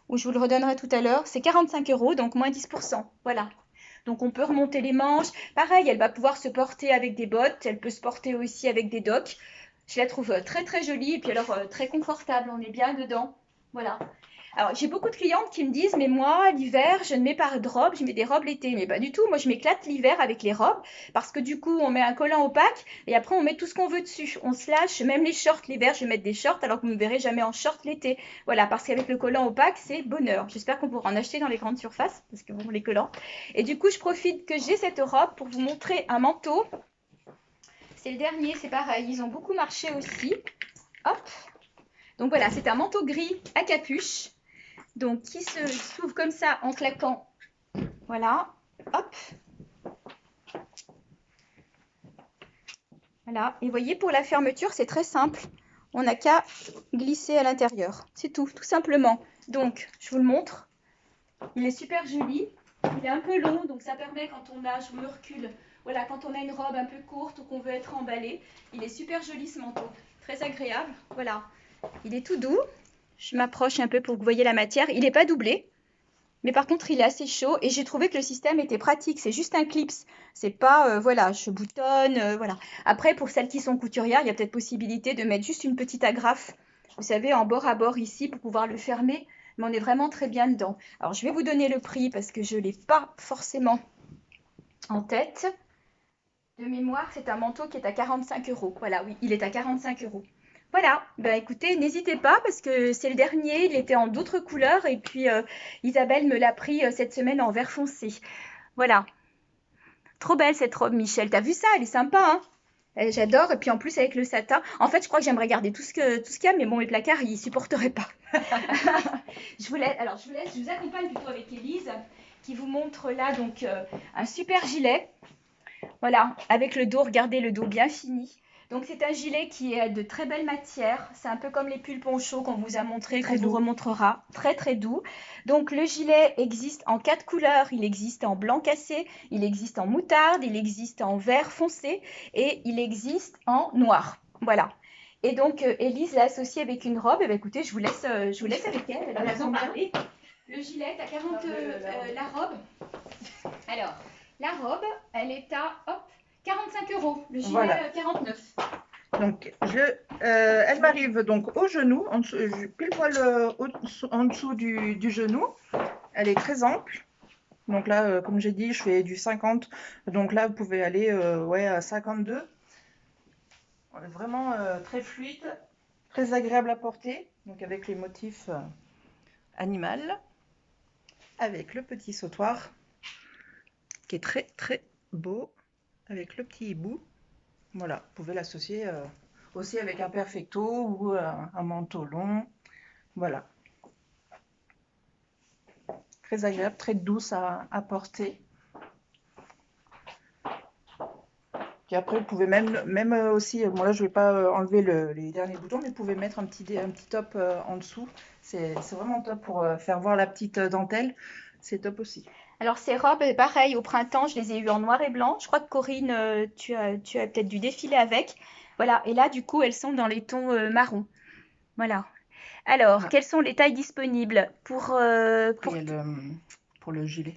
ou je vous le redonnerai tout à l'heure. C'est 45 €, donc moins 10%. Voilà. Donc on peut remonter les manches. Pareil, elle va pouvoir se porter avec des bottes. Elle peut se porter aussi avec des docks. Je la trouve très très jolie et puis alors très confortable. On est bien dedans. Voilà. Alors j'ai beaucoup de clientes qui me disent mais moi l'hiver je ne mets pas de robe, je mets des robes l'été. Mais pas du tout. Moi je m'éclate l'hiver avec les robes parce que du coup on met un collant opaque et après on met tout ce qu'on veut dessus. On se lâche, même les shorts l'hiver je vais mettre des shorts alors que vous ne me verrez jamais en short l'été. Voilà, parce qu'avec le collant opaque c'est bonheur. J'espère qu'on pourra en acheter dans les grandes surfaces parce que bon les collants. Et du coup je profite que j'ai cette robe pour vous montrer un manteau. C'est le dernier, c'est pareil, ils ont beaucoup marché aussi. Hop. Donc voilà, c'est un manteau gris à capuche. Donc qui se s'ouvre comme ça en claquant. Voilà. Hop. Voilà. Et vous voyez, pour la fermeture, c'est très simple. On n'a qu'à glisser à l'intérieur. C'est tout, tout simplement. Donc, je vous le montre. Il est super joli. Il est un peu long, donc ça permet quand on a, je me recule, voilà, quand on a une robe un peu courte ou qu'on veut être emballé. Il est super joli ce manteau, très agréable. Voilà, il est tout doux. Je m'approche un peu pour que vous voyez la matière. Il n'est pas doublé, mais par contre il est assez chaud et j'ai trouvé que le système était pratique. C'est juste un clips, c'est pas, voilà, je boutonne, voilà. Après, pour celles qui sont couturières, il y a peut-être possibilité de mettre juste une petite agrafe, vous savez, en bord à bord ici pour pouvoir le fermer. Mais on est vraiment très bien dedans. Alors, je vais vous donner le prix parce que je ne l'ai pas forcément en tête. De mémoire, c'est un manteau qui est à 45 €. Voilà, oui, il est à 45 €. Voilà, ben écoutez, n'hésitez pas parce que c'est le dernier, il était en d'autres couleurs et puis Isabelle me l'a pris cette semaine en vert foncé. Voilà, trop belle cette robe, Michel. T'as vu ça? Elle est sympa, hein? J'adore. Et puis en plus avec le satin. En fait, je crois que j'aimerais garder tout ce qu'il y a, mais bon, mes placards, ils supporteraient pas. Je vous accompagne plutôt avec Élise, qui vous montre là donc un super gilet. Voilà, avec le dos, regardez le dos bien fini. Donc c'est un gilet qui est de très belle matière. C'est un peu comme les pulls poncho qu'on vous a montré, qu'on Très vous doux. remontrera. Très très doux. Donc le gilet existe en 4 couleurs. Il existe en blanc cassé, il existe en moutarde, il existe en vert foncé et il existe en noir. Voilà. Et donc Élise l'a associé avec une robe. Eh bien, écoutez, je vous laisse avec elle. Elle va vous en parler. Le gilet, à 40, la robe. Alors, la robe, elle est à hop, 45 €. Le gilet, Voilà. 49. Donc, elle m'arrive donc au genou, en dessous, pile poil en dessous du genou. Elle est très ample. Donc là, comme j'ai dit, je fais du 50. Donc là, vous pouvez aller ouais, à 52. Vraiment très fluide, très agréable à porter. Donc avec les motifs animal, avec le petit sautoir qui est très très beau, avec le petit hibou. Voilà, vous pouvez l'associer aussi avec un perfecto ou un manteau long. Voilà. Très agréable, très douce à porter. Puis après, vous pouvez même aussi, bon là je ne vais pas enlever les derniers boutons, mais vous pouvez mettre un petit top en dessous. C'est vraiment top pour faire voir la petite dentelle. C'est top aussi. Alors ces robes, pareil, au printemps, je les ai eues en noir et blanc. Je crois que Corinne, tu as peut-être dû défiler avec. Voilà, et là, du coup, elles sont dans les tons marron. Voilà. Alors, Ah, quelles sont les tailles disponibles après, il y a pour le gilet.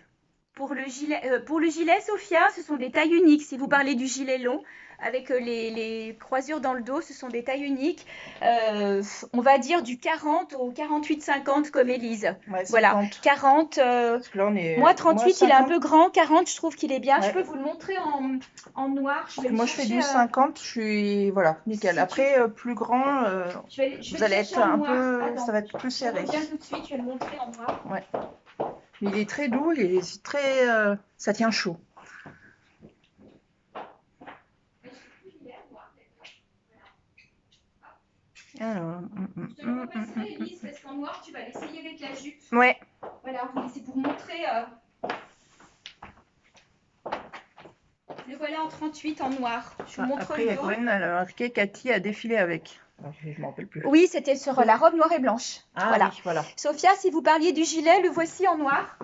pour le gilet, Sophia, ce sont des tailles uniques. Si vous parlez du gilet long, avec les croisures dans le dos, ce sont des tailles uniques. On va dire du 40 au 48-50 comme Élise. Ouais, Voilà, 50. 40. Parce que là, on est. Moi, 38, il est un 50. peu grand. 40, je trouve qu'il est bien. Je Ouais. peux vous le montrer en noir. Je Parce vais que le moi, je fais chercher. du 50. Je suis. Voilà, nickel. Si tu- Après, plus grand, je vais vous le allez chercher être en un noir. peu. Attends, Ça va être plus je serré. reviens tout de suite. Je vais le montrer en noir. Ouais. Mais il est très doux et c'est très. Ça tient chaud. Alors. Je te le repasserai, Élise, parce qu'en noir, tu vas l'essayer avec la jupe. Ouais. Voilà, mais c'est pour montrer. Le voilà en 38 en noir. Je vous montre Après, le il y a dos. Corinne, elle a marqué Cathy a défilé avec. Je m'en rappelle plus. Oui, c'était sur la robe noire et blanche. Ah Voilà. oui, voilà. Sophia, si vous parliez du gilet, le voici en noir.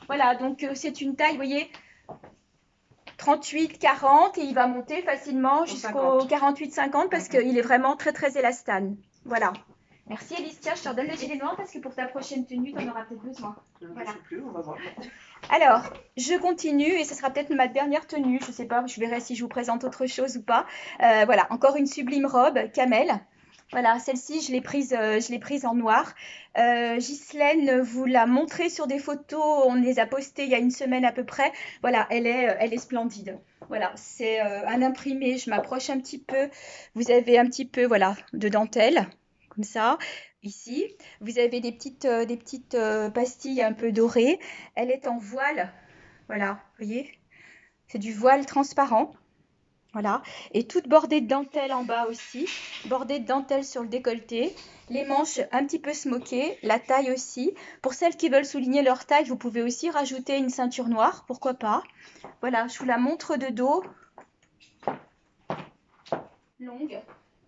Voilà, donc c'est une taille, vous voyez, 38, 40 et il va monter facilement jusqu'au 48-50 parce qu'il est vraiment très très élastane. Voilà. Merci Élise. Tiens, je te redonne le gilet noir parce que pour ta prochaine tenue, tu en auras peut-être besoin. Voilà. Je sais plus, on va voir. Alors, je continue et ce sera peut-être ma dernière tenue. Je ne sais pas, je verrai si je vous présente autre chose ou pas. Voilà, encore une sublime robe, camel. Voilà, celle-ci, je l'ai prise en noir. Ghislaine vous l'a montrée sur des photos, on les a postées il y a une semaine à peu près. Voilà, elle est splendide. Voilà, c'est un imprimé, je m'approche un petit peu. Vous avez un petit peu, voilà, de dentelle, comme ça. Ici, vous avez des petites pastilles un peu dorées. Elle est en voile, voilà, vous voyez, c'est du voile transparent. Voilà, et toute bordée de dentelle en bas aussi, bordée de dentelle sur le décolleté, les manches un petit peu smokées, la taille aussi. Pour celles qui veulent souligner leur taille, vous pouvez aussi rajouter une ceinture noire, pourquoi pas. Voilà, je vous la montre de dos, longue.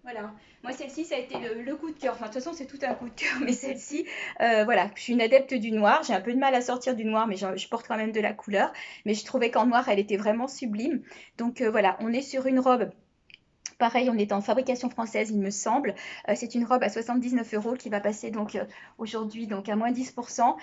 Voilà, moi celle-ci ça a été le coup de cœur, enfin de toute façon c'est tout un coup de cœur, mais celle-ci, voilà, je suis une adepte du noir, j'ai un peu de mal à sortir du noir, mais je porte quand même de la couleur, mais je trouvais qu'en noir elle était vraiment sublime, donc voilà, on est sur une robe. Pareil, on est en fabrication française, il me semble. C'est une robe à 79 € qui va passer donc aujourd'hui donc à moins 10%.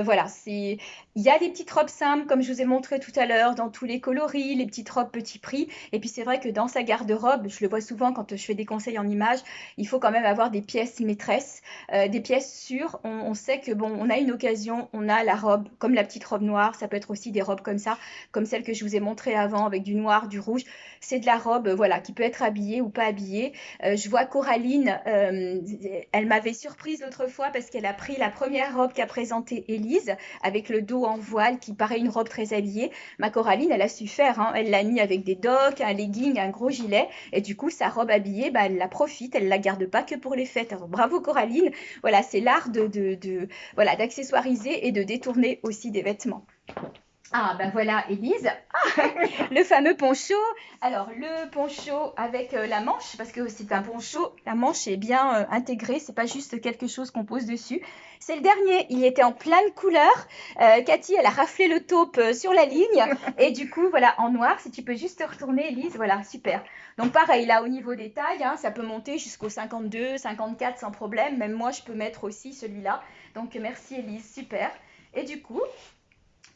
Voilà, il y a des petites robes simples comme je vous ai montré tout à l'heure dans tous les coloris, les petites robes petit prix. Et puis c'est vrai que dans sa garde-robe, je le vois souvent quand je fais des conseils en images, il faut quand même avoir des pièces maîtresses, des pièces sûres. On sait que bon, on a une occasion, on a la robe comme la petite robe noire. Ça peut être aussi des robes comme ça, comme celle que je vous ai montrée avant avec du noir, du rouge. C'est de la robe, voilà, qui peut être habillée ou pas habillée. Je vois Coraline, elle m'avait surprise l'autre fois parce qu'elle a pris la première robe qu'a présentée Élise avec le dos en voile qui paraît une robe très habillée. Ma Coraline, elle a su faire, hein. Elle l'a mis avec des docks, un legging, un gros gilet et du coup sa robe habillée, bah, elle la profite, elle la garde pas que pour les fêtes. Alors, bravo Coraline, voilà, c'est l'art voilà, d'accessoiriser et de détourner aussi des vêtements. Ah ben voilà, Élise, le fameux poncho. Alors le poncho avec la manche, parce que c'est un poncho, la manche est bien intégrée, c'est pas juste quelque chose qu'on pose dessus. C'est le dernier, il était en pleine couleur. Cathy, elle a raflé le taupe sur la ligne et du coup voilà en noir. Si tu peux juste te retourner, Élise, voilà super. Donc pareil là au niveau des tailles, hein, ça peut monter jusqu'au 52, 54 sans problème. Même moi je peux mettre aussi celui-là. Donc merci Élise, super. Et du coup,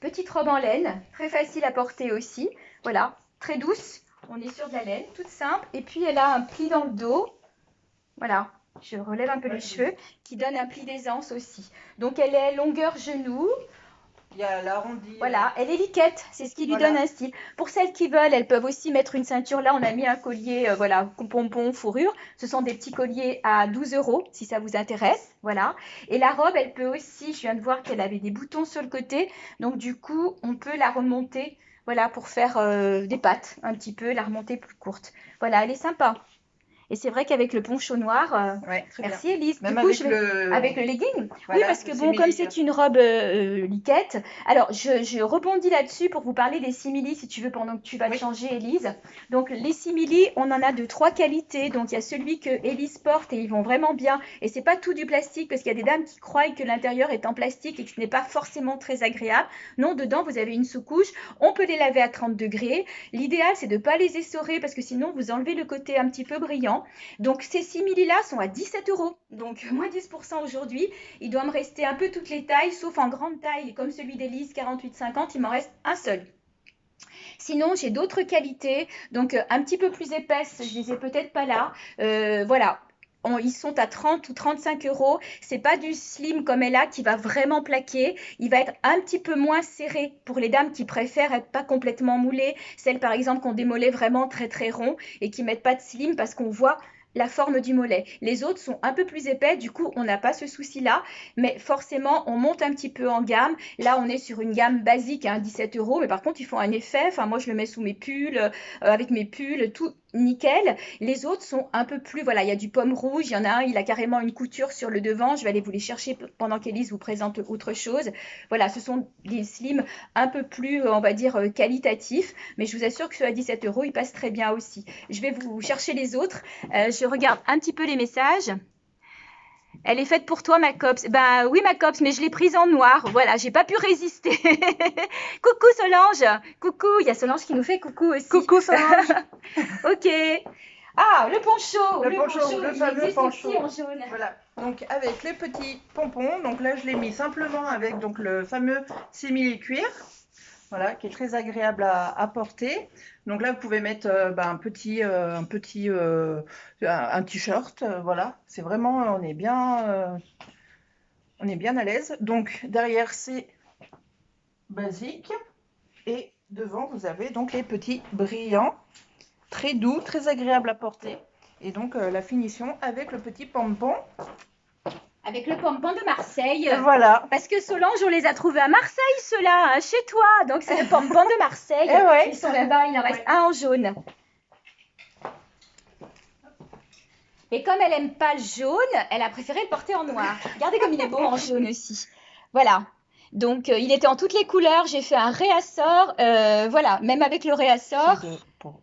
petite robe en laine, très facile à porter aussi. Voilà, très douce. On est sur de la laine, toute simple. Et puis elle a un pli dans le dos. Voilà, je relève un peu les cheveux, qui donne un pli d'aisance aussi. Donc elle est longueur genou. Il y a l'arrondi. Voilà, elle est liquette, c'est ce qui lui Voilà. donne un style. Pour celles qui veulent, elles peuvent aussi mettre une ceinture. Là, on a mis un collier, voilà, pompon, fourrure. Ce sont des petits colliers à 12 € si ça vous intéresse. Voilà. Et la robe, elle peut aussi, je viens de voir qu'elle avait des boutons sur le côté. Donc, du coup, on peut la remonter, voilà, pour faire des pattes un petit peu, la remonter plus courte. Voilà, elle est sympa. Et c'est vrai qu'avec le poncho noir, Ouais, très bien. merci Elise. Même Du coup, avec je vais le... avec le legging. Oui, Voilà, parce que le bon, comme simili. c'est une robe liquette, alors je rebondis là-dessus pour vous parler des simili si tu veux pendant que tu vas te Oui. changer, Elise. Donc les simili, on en a de 3 qualités. Donc il y a celui que Elise porte et ils vont vraiment bien. Et c'est pas tout du plastique parce qu'il y a des dames qui croient que l'intérieur est en plastique et que ce n'est pas forcément très agréable. Non, dedans vous avez une sous-couche. On peut les laver à 30 degrés. L'idéal c'est de ne pas les essorer parce que sinon vous enlevez le côté un petit peu brillant. Donc ces simili-là sont à 17 €. Donc moins 10% aujourd'hui. Il doit me rester un peu toutes les tailles, sauf en grande taille, comme celui d'Elise 48-50, il m'en reste un seul. Sinon, j'ai d'autres qualités, donc un petit peu plus épaisses, je les ai peut-être pas là. Voilà. Ils sont à 30 ou 35 €. C'est pas du slim comme elle a qui va vraiment plaquer. Il va être un petit peu moins serré pour les dames qui préfèrent être pas complètement moulées. Celles par exemple qui ont des mollets vraiment très très ronds et qui mettent pas de slim parce qu'on voit la forme du mollet. Les autres sont un peu plus épais, du coup on n'a pas ce souci-là, mais forcément on monte un petit peu en gamme. Là on est sur une gamme basique, hein, 17 €, mais par contre ils font un effet. Enfin moi je le mets sous mes pulls, avec mes pulls, tout nickel. Les autres sont un peu plus, voilà, il y a du pomme rouge, il y en a un, il a carrément une couture sur le devant. Je vais aller vous les chercher pendant qu'Élise vous présente autre chose. Voilà, ce sont des slims un peu plus, on va dire, qualitatifs, mais je vous assure que ceux à 17 €, ils passent très bien aussi. Je vais vous chercher les autres. Je regarde un petit peu les messages. Elle est faite pour toi, ma copse. Ben oui, ma copse, mais je l'ai prise en noir. Voilà, j'ai pas pu résister. Coucou Solange. Coucou, il y a Solange qui nous fait coucou aussi. Coucou Solange. Ok. Ah, le poncho. Le poncho, le il fameux existe poncho. aussi en jaune. Voilà. Donc avec les petits pompons. Donc là je l'ai mis simplement avec donc le fameux simili cuir. Voilà, qui est très agréable à porter. Donc là, vous pouvez mettre un t-shirt. Voilà, c'est vraiment, on est bien à l'aise. Donc derrière, c'est basique. Et devant, vous avez donc les petits brillants, très doux, très agréables à porter. Et donc la finition avec le petit pompon. Avec le pompon de Marseille. Voilà. Parce que Solange, on les a trouvés à Marseille, ceux-là, hein, chez toi. Donc c'est le pompon de Marseille. Eh ouais. Ils sont là-bas, il en reste un en jaune. Et comme elle aime pas le jaune, elle a préféré le porter en noir. Regardez comme il est beau en jaune aussi. Voilà. Donc il était en toutes les couleurs. J'ai fait un réassort. Voilà, même avec le réassort. Pour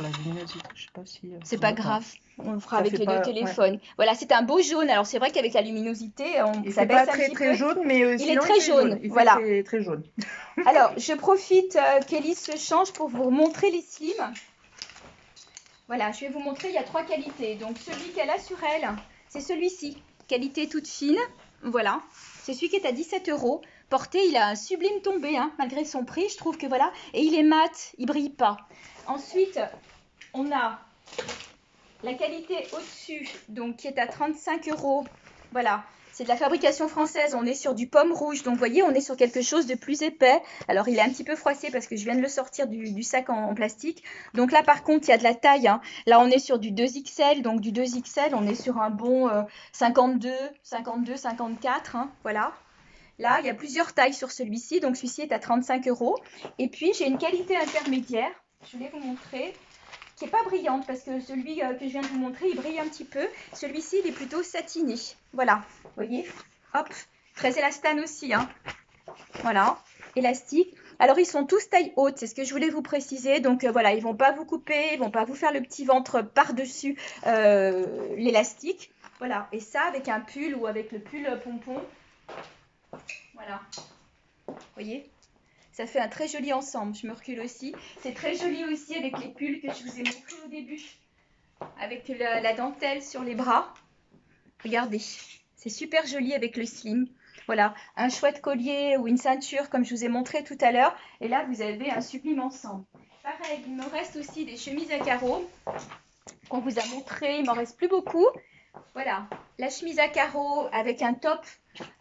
la luminosité, je sais pas si. C'est pas grave. On le fera Ça avec fait les pas- deux téléphones. Voilà, c'est un beau jaune. Alors c'est vrai qu'avec la luminosité, Il ça fait baisse pas un très petit très peu. jaune, mais Il sinon, est très jaune. jaune. Il fait Voilà. très, très jaune. Alors, je profite qu'Élise se change pour vous montrer les slims. Voilà, je vais vous montrer, il y a 3 qualités. Donc, celui qu'elle a sur elle, c'est celui-ci. Qualité toute fine. Voilà. C'est celui qui est à 17 €. Porté, il a un sublime tombé, hein, malgré son prix, je trouve que voilà. Et il est mat, il brille pas. Ensuite, on a la qualité au-dessus, donc qui est à 35 €. Voilà. C'est de la fabrication française, on est sur du pomme rouge, donc vous voyez, on est sur quelque chose de plus épais. Alors il est un petit peu froissé parce que je viens de le sortir du sac en plastique. Donc là par contre, il y a de la taille, hein. Là on est sur du 2XL, donc du 2XL, on est sur un bon 52, 54, hein, voilà. Là, il y a plusieurs tailles sur celui-ci, donc celui-ci est à 35 €. Et puis j'ai une qualité intermédiaire, je voulais vous montrer, qui n'est pas brillante parce que celui que je viens de vous montrer, il brille un petit peu. Celui-ci, il est plutôt satiné. Voilà, vous voyez, hop, très élastane aussi, hein. Voilà, élastique. Alors, ils sont tous taille haute, c'est ce que je voulais vous préciser. Donc, voilà, ils vont pas vous couper, ils vont pas vous faire le petit ventre par-dessus l'élastique. Voilà, et ça avec un pull ou avec le pull pompon. Voilà, vous voyez, ça fait un très joli ensemble. Je me recule aussi. C'est très joli aussi avec les pulls que je vous ai montré au début. Avec la dentelle sur les bras. Regardez, c'est super joli avec le slim. Voilà, un chouette collier ou une ceinture comme je vous ai montré tout à l'heure. Et là, vous avez un sublime ensemble. Pareil, il me reste aussi des chemises à carreaux qu'on vous a montré. Il m'en reste plus beaucoup. Voilà, la chemise à carreaux avec un top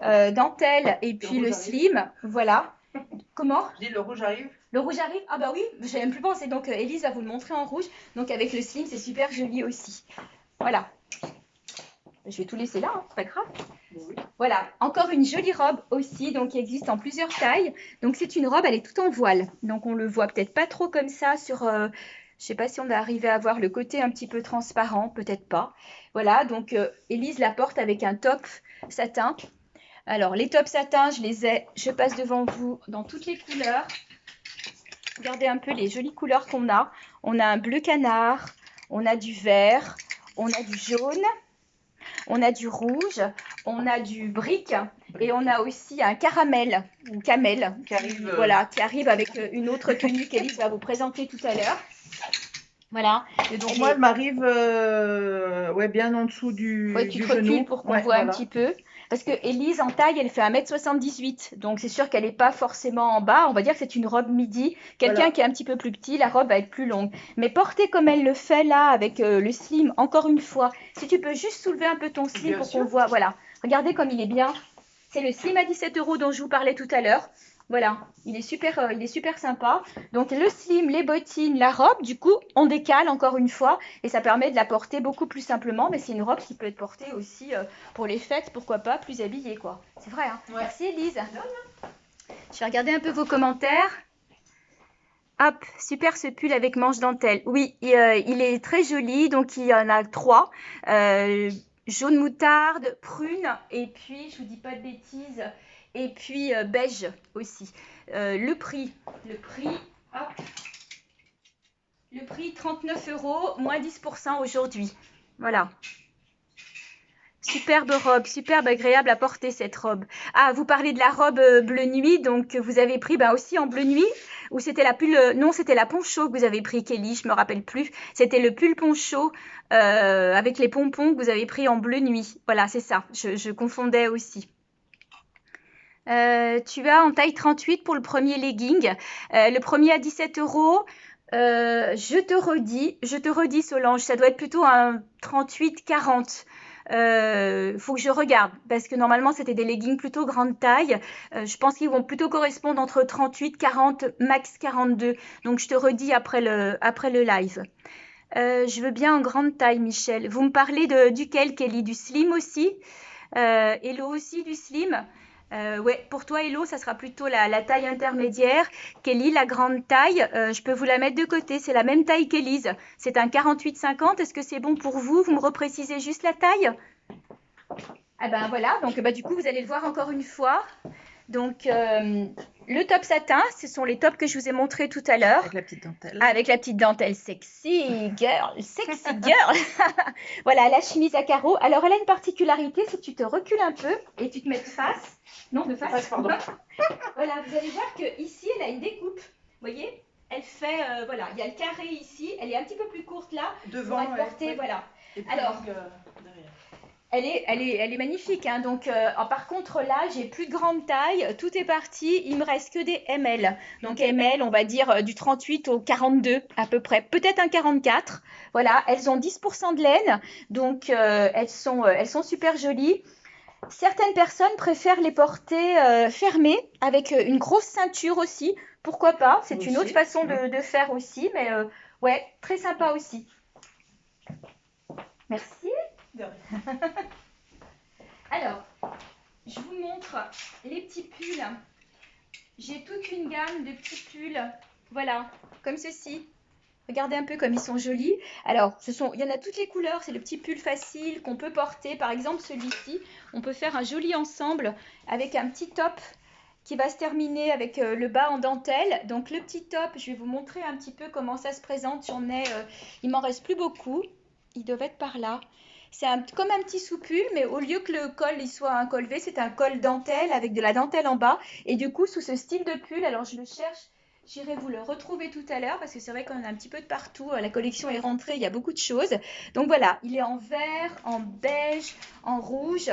dentelle et puis le slim. Voilà. Comment? Je dis le rouge arrive. Le rouge arrive? Ah bah oui, j'ai même plus pensé. Donc, Élise va vous le montrer en rouge. Donc, avec le slim, c'est super joli aussi. Voilà. Je vais tout laisser là, hein, c'est pas grave. Oui. Voilà, encore une jolie robe aussi, donc qui existe en plusieurs tailles. Donc c'est une robe, elle est toute en voile. Donc on le voit peut-être pas trop comme ça sur... je sais pas si on a arrivé à voir le côté un petit peu transparent, peut-être pas. Voilà, donc Élise la porte avec un top satin. Alors les tops satins, je passe devant vous dans toutes les couleurs. Regardez un peu les jolies couleurs qu'on a. On a un bleu canard, on a du vert, on a du jaune. On a du rouge, on a du brique et on a aussi un caramel ou camel qui arrive, voilà, qui arrive avec une autre tenue qu'Élise va vous présenter tout à l'heure. Voilà. Et donc moi, elle m'arrive ouais, bien en dessous du tu te genou. recules pour qu'on voit un petit peu. Parce que Élise, en taille, elle fait 1m78. Donc, c'est sûr qu'elle n'est pas forcément en bas. On va dire que c'est une robe midi. Quelqu'un qui est un petit peu plus petit, la robe va être plus longue. Mais portée comme elle le fait là, avec le slim, encore une fois, si tu peux juste soulever un peu ton slim pour qu'on voit. Voilà. Regardez comme il est bien. C'est le slim à 17 € dont je vous parlais tout à l'heure. Voilà, il est super sympa. Donc le slim, les bottines, la robe, du coup, on décale encore une fois et ça permet de la porter beaucoup plus simplement. Mais c'est une robe qui peut être portée aussi pour les fêtes, pourquoi pas, plus habillée quoi. C'est vrai, hein. Ouais. Merci Élise. Je vais regarder un peu vos commentaires. Hop, super ce pull avec manche dentelle. Oui, il est très joli, donc il y en a 3. Jaune moutarde, prune et puis, je vous dis pas de bêtises, et puis beige aussi. Le prix, hop, le prix 39 €, moins 10% aujourd'hui. Voilà. Superbe robe, superbe agréable à porter cette robe. Ah, vous parlez de la robe bleu nuit, donc vous avez pris aussi en bleu nuit, ou c'était la pull, non, c'était la poncho que vous avez pris, Kelly, je me rappelle plus. C'était le pull poncho avec les pompons que vous avez pris en bleu nuit. Voilà, c'est ça, je confondais aussi. Tu as en taille 38 pour le premier legging, le premier à 17 €. Je te redis Solange, ça doit être plutôt un 38-40. Faut que je regarde parce que normalement c'était des leggings plutôt grande taille. Je pense qu'ils vont plutôt correspondre entre 38, 40, max 42. Donc je te redis après le live. Je veux bien en grande taille, Michel. Vous me parlez duquel, Kelly? Du slim aussi? Hello aussi du slim? Ouais, pour toi, Hello, ça sera plutôt la taille intermédiaire. Kelly, la grande taille, je peux vous la mettre de côté. C'est la même taille qu'Élise. C'est un 48-50. Est-ce que c'est bon pour vous? Vous me reprécisez juste la taille? Ah ben voilà, donc du coup, vous allez le voir encore une fois. Donc, le top satin, ce sont les tops que je vous ai montrés tout à l'heure. Avec la petite dentelle. Avec la petite dentelle, sexy girl, sexy girl. Voilà, la chemise à carreaux. Alors, elle a une particularité, c'est que tu te recules un peu et tu te mets de face. Non, de face, pardon. Voilà, vous allez voir qu'ici, elle a une découpe. Vous voyez? Elle fait, voilà, il y a le carré ici. Elle est un petit peu plus courte là. Devant, pour être portée, voilà. Et puis, alors, derrière. elle est magnifique, hein. Donc, par contre, là, j'ai plus de grande taille. Tout est parti. Il me reste que des ML. Donc, ML, on va dire du 38 au 42 à peu près. Peut-être un 44. Voilà, elles ont 10% de laine. Donc, elles sont super jolies. Certaines personnes préfèrent les porter fermées avec une grosse ceinture aussi. Pourquoi pas? C'est une autre façon de faire aussi. Mais ouais, très sympa aussi. Merci. Alors, je vous montre les petits pulls. J'ai toute une gamme de petits pulls. Voilà, comme ceci. Regardez un peu comme ils sont jolis. Alors, il y en a toutes les couleurs. C'est le petit pull facile qu'on peut porter. Par exemple, celui-ci, on peut faire un joli ensemble avec un petit top qui va se terminer avec le bas en dentelle. Donc le petit top, je vais vous montrer un petit peu comment ça se présente. Il m'en reste plus beaucoup. Il devait être par là. C'est comme un petit soupule, mais au lieu que le col il soit un col V, c'est un col dentelle avec de la dentelle en bas. Et du coup, sous ce style de pull, alors je le cherche, j'irai vous le retrouver tout à l'heure parce que c'est vrai qu'on a un petit peu de partout. La collection est rentrée, il y a beaucoup de choses. Donc voilà, il est en vert, en beige, en rouge.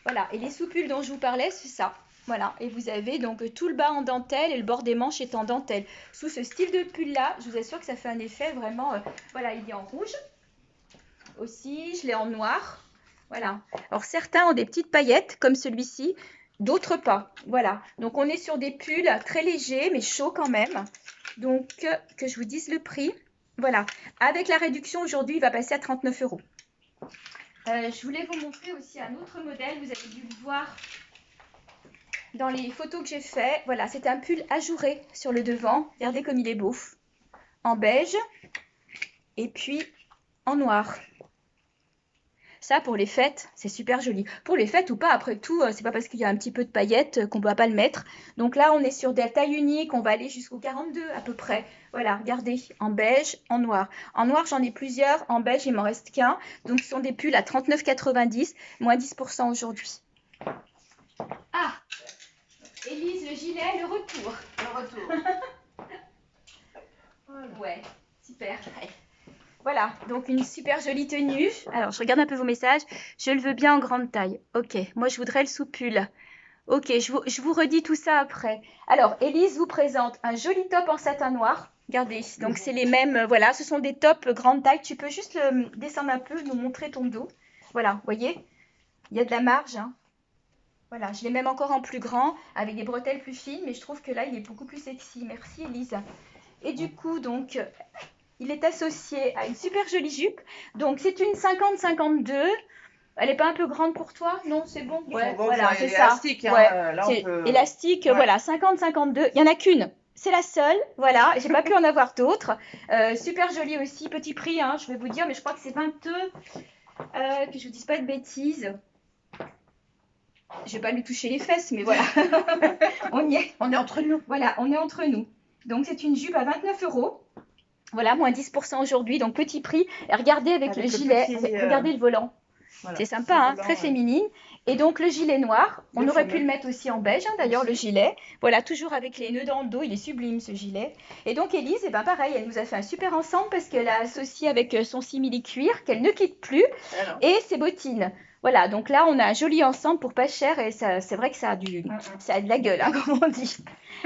Voilà, et les soupulles dont je vous parlais, c'est ça. Voilà, et vous avez donc tout le bas en dentelle et le bord des manches est en dentelle. Sous ce style de pull-là, je vous assure que ça fait un effet vraiment... voilà, il est en rouge aussi, je l'ai en noir. Voilà. Alors certains ont des petites paillettes comme celui-ci, d'autres pas. Voilà. Donc on est sur des pulls très légers mais chauds quand même. Donc que je vous dise le prix. Voilà. Avec la réduction aujourd'hui, il va passer à 39 €. Je voulais vous montrer aussi un autre modèle. Vous avez dû le voir dans les photos que j'ai fait. Voilà, c'est un pull ajouré sur le devant. Regardez comme il est beau. En beige et puis en noir. Ça, pour les fêtes, c'est super joli. Pour les fêtes ou pas, après tout, c'est pas parce qu'il y a un petit peu de paillettes qu'on ne doit pas le mettre. Donc là, on est sur des tailles uniques, on va aller jusqu'au 42 à peu près. Voilà, regardez, en beige, en noir. En noir, j'en ai plusieurs. En beige, il m'en reste qu'un. Donc, ce sont des pulls à 39,90, moins 10% aujourd'hui. Ah, Élise, le gilet, le retour. Le retour. Voilà. Ouais, super. Voilà, donc une super jolie tenue. Alors, je regarde un peu vos messages. Je le veux bien en grande taille. Ok, moi, je voudrais le sous-pull. Ok, je vous redis tout ça après. Alors, Élise vous présente un joli top en satin noir. Regardez, donc c'est les mêmes, voilà, ce sont des tops grande taille. Tu peux juste descendre un peu, nous montrer ton dos. Voilà, vous voyez, il y a de la marge, hein. Voilà, je l'ai même encore en plus grand, avec des bretelles plus fines, mais je trouve que là, il est beaucoup plus sexy. Merci, Élise. Et du coup, donc, il est associé à une super jolie jupe. Donc, c'est une 50-52. Elle n'est pas un peu grande pour toi? Non, c'est bon. Ouais, Bon, voilà, enfin, c'est élastique, ça. hein, Ouais, là, on c'est peut... élastique, Ouais. voilà, 50-52. Il n'y en a qu'une. C'est la seule, voilà. J'ai pas pu en avoir d'autres. Super jolie aussi, petit prix, hein, je vais vous dire, mais je crois que c'est 22. Que je vous dise pas de bêtises. Je vais pas lui toucher les fesses, mais voilà. On y est. On est entre nous. Voilà, on est entre nous. Donc, c'est une jupe à 29 €. Voilà, moins 10% aujourd'hui, donc petit prix. Et regardez avec le gilet, regardez le volant. Voilà. C'est sympa, hein, très féminine. Et donc le gilet noir, on aurait pu le mettre aussi en beige, hein, d'ailleurs, le gilet. Voilà, toujours avec les nœuds dans le dos, il est sublime ce gilet. Et donc Élise, eh ben, pareil, elle nous a fait un super ensemble parce qu'elle a associé avec son simili-cuir qu'elle ne quitte plus et ses bottines. Voilà, donc là, on a un joli ensemble pour pas cher et c'est vrai que ça a de la gueule, hein, comme on dit.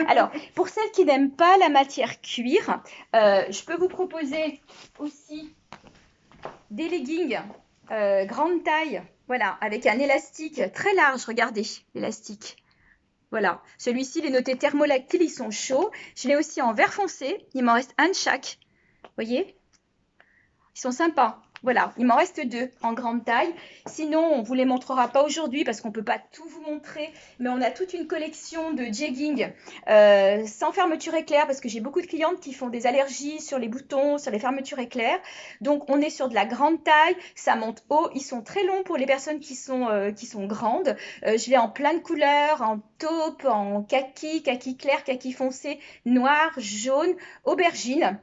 Alors, pour celles qui n'aiment pas la matière cuir, je peux vous proposer aussi des leggings grande taille, voilà, avec un élastique très large, regardez, l'élastique. Voilà, celui-ci, il est noté thermolactyle, ils sont chauds. Je l'ai aussi en vert foncé, il m'en reste un de chaque. Vous voyez? Ils sont sympas. Voilà, il m'en reste deux en grande taille. Sinon, on ne vous les montrera pas aujourd'hui parce qu'on ne peut pas tout vous montrer. Mais on a toute une collection de jeggings sans fermeture éclair parce que j'ai beaucoup de clientes qui font des allergies sur les boutons, sur les fermetures éclair. Donc, on est sur de la grande taille. Ça monte haut. Ils sont très longs pour les personnes qui sont grandes. Je l'ai en plein de couleurs, en taupe, en kaki, kaki clair, kaki foncé, noir, jaune, aubergine.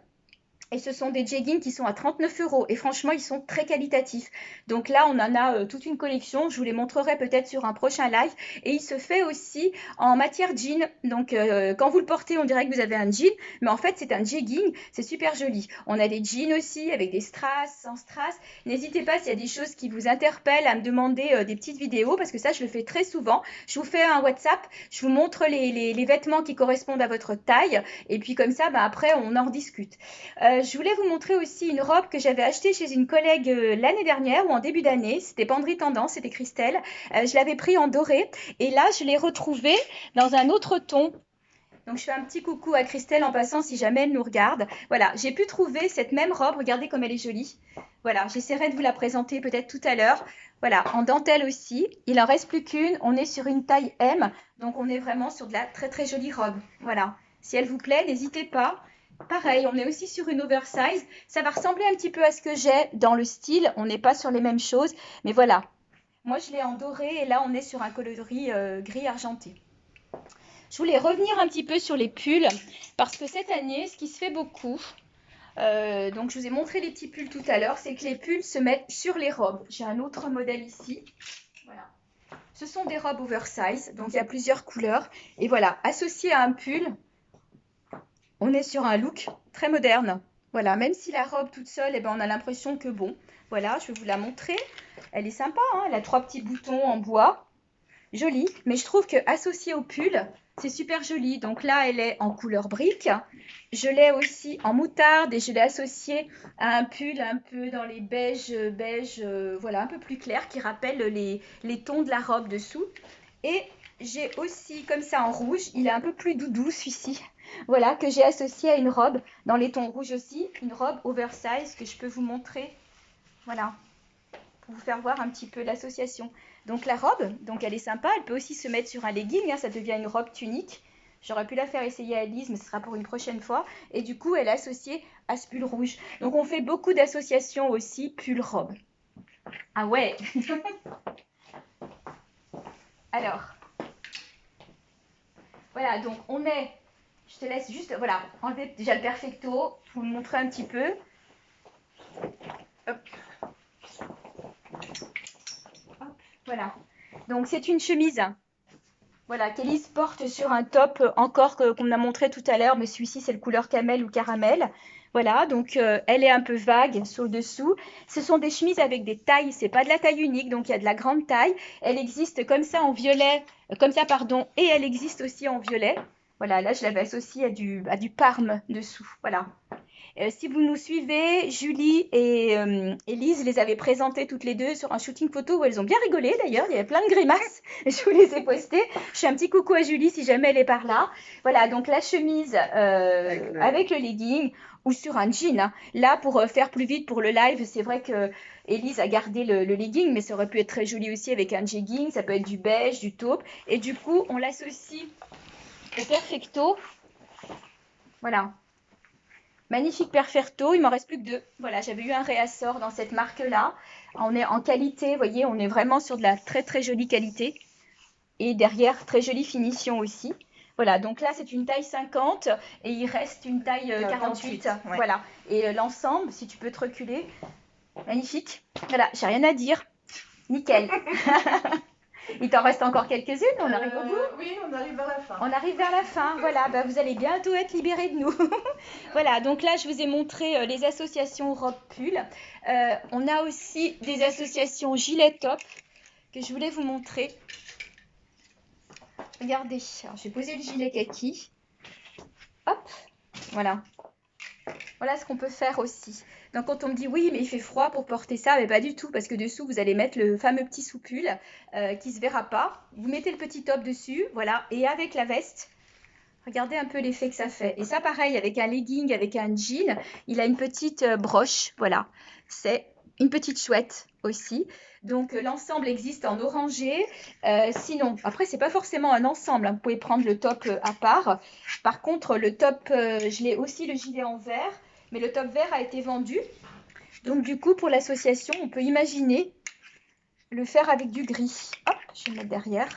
Et ce sont des jeggings qui sont à 39 €. Et franchement, ils sont très qualitatifs. Donc là, on en a toute une collection. Je vous les montrerai peut-être sur un prochain live. Et il se fait aussi en matière jean. Donc, quand vous le portez, on dirait que vous avez un jean. Mais en fait, c'est un jegging. C'est super joli. On a des jeans aussi avec des strass, sans strass. N'hésitez pas s'il y a des choses qui vous interpellent à me demander des petites vidéos. Parce que ça, je le fais très souvent. Je vous fais un WhatsApp. Je vous montre les vêtements qui correspondent à votre taille. Et puis comme ça, après, on en rediscute. Je voulais vous montrer aussi une robe que j'avais achetée chez une collègue l'année dernière ou en début d'année. C'était Penderie Tendance, c'était Christelle. Je l'avais pris en doré et là, je l'ai retrouvée dans un autre ton. Donc, je fais un petit coucou à Christelle en passant si jamais elle nous regarde. Voilà, j'ai pu trouver cette même robe. Regardez comme elle est jolie. Voilà, j'essaierai de vous la présenter peut-être tout à l'heure. Voilà, en dentelle aussi. Il en reste plus qu'une. On est sur une taille M. Donc, on est vraiment sur de la très, très jolie robe. Voilà. Si elle vous plaît, n'hésitez pas. Pareil, on est aussi sur une oversize. Ça va ressembler un petit peu à ce que j'ai dans le style. On n'est pas sur les mêmes choses. Mais voilà. Moi, je l'ai en doré et là, on est sur un coloris gris argenté. Je voulais revenir un petit peu sur les pulls parce que cette année, ce qui se fait beaucoup, donc je vous ai montré les petits pulls tout à l'heure, c'est que les pulls se mettent sur les robes. J'ai un autre modèle ici. Voilà. Ce sont des robes oversize, donc il y a plusieurs couleurs. Et voilà, associé à un pull, on est sur un look très moderne. Voilà, même si la robe toute seule, eh ben, on a l'impression que bon. Voilà, je vais vous la montrer. Elle est sympa, hein, elle a 3 petits boutons en bois. Jolie, mais je trouve que associée au pull, c'est super joli. Donc là, elle est en couleur brique. Je l'ai aussi en moutarde et je l'ai associée à un pull un peu dans les beiges, voilà, un peu plus clair qui rappelle les tons de la robe dessous. Et j'ai aussi comme ça en rouge, il est un peu plus doudou celui-ci. Voilà, que j'ai associé à une robe dans les tons rouges aussi, une robe oversize que je peux vous montrer. Voilà, pour vous faire voir un petit peu l'association. Donc la robe, donc elle est sympa, elle peut aussi se mettre sur un legging, hein, ça devient une robe tunique. J'aurais pu la faire essayer à Elise, mais ce sera pour une prochaine fois. Et du coup, elle est associée à ce pull rouge. Donc on fait beaucoup d'associations aussi pull-robe. Ah ouais. Alors, voilà, donc on est... Je te laisse juste, voilà, enlever déjà le perfecto, pour vous le montrer un petit peu. Hop. Hop, voilà. Donc c'est une chemise, voilà, qu'Elise porte sur un top encore qu'on a montré tout à l'heure, mais celui-ci c'est le couleur camel ou caramel. Voilà, donc elle est un peu vague sur le dessous. Ce sont des chemises avec des tailles, c'est pas de la taille unique, donc il y a de la grande taille. Elle existe comme ça en violet, comme ça pardon, et elle existe aussi en violet. Voilà, là je l'avais associée à du parme dessous. Voilà. Si vous nous suivez, Julie et Elise les avaient présentées toutes les deux sur un shooting photo où elles ont bien rigolé d'ailleurs. Il y avait plein de grimaces. Je vous les ai postées. Je fais un petit coucou à Julie si jamais elle est par là. Voilà, donc la chemise avec le legging ou sur un jean, hein. Là, pour faire plus vite pour le live, c'est vrai que Elise a gardé le legging, mais ça aurait pu être très joli aussi avec un jegging. Ça peut être du beige, du taupe. Et du coup, on l'associe au perfecto. Voilà. Magnifique Perfecto, il m'en reste plus que 2. Voilà, j'avais eu un réassort dans cette marque-là. On est en qualité, vous voyez, on est vraiment sur de la très très jolie qualité. Et derrière, très jolie finition aussi. Voilà, donc là c'est une taille 50 et il reste une taille 48. Ouais. Voilà, et l'ensemble, si tu peux te reculer, magnifique. Voilà, j'ai rien à dire. Nickel. Il t'en reste encore quelques-unes, on arrive au bout. Oui, on arrive vers la fin. On arrive vers la fin, voilà, bah, vous allez bientôt être libérés de nous. Voilà, donc là je vous ai montré les associations robe-pull. On a aussi des associations gilet-top que je voulais vous montrer. Regardez, alors, je vais poser le gilet kaki. Hop, voilà. Voilà ce qu'on peut faire aussi. Donc quand on me dit oui mais il fait froid pour porter ça, mais pas du tout parce que dessous vous allez mettre le fameux petit sous-pull qui se verra pas. Vous mettez le petit top dessus, voilà, et avec la veste, regardez un peu l'effet que ça fait. Et ça pareil avec un legging, avec un jean, il a une petite broche, voilà. C'est une petite chouette aussi. Donc l'ensemble existe en orangé. Sinon, après c'est pas forcément un ensemble, hein. Vous pouvez prendre le top à part. Par contre le top, je l'ai aussi le gilet en vert. Mais le top vert a été vendu. Donc du coup, pour l'association, on peut imaginer le faire avec du gris. Hop, je vais le mettre derrière.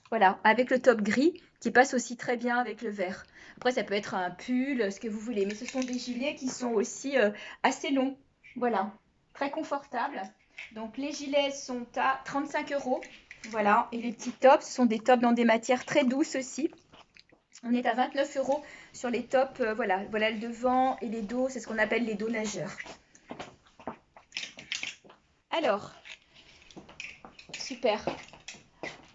Voilà, avec le top gris qui passe aussi très bien avec le vert. Après, ça peut être un pull, ce que vous voulez. Mais ce sont des gilets qui sont aussi assez longs. Voilà, très confortables. Donc les gilets sont à 35 €. Voilà, et les petits tops, ce sont des tops dans des matières très douces aussi. On est à 29 € sur les tops, voilà, voilà le devant et les dos, c'est ce qu'on appelle les dos nageurs. Alors, super.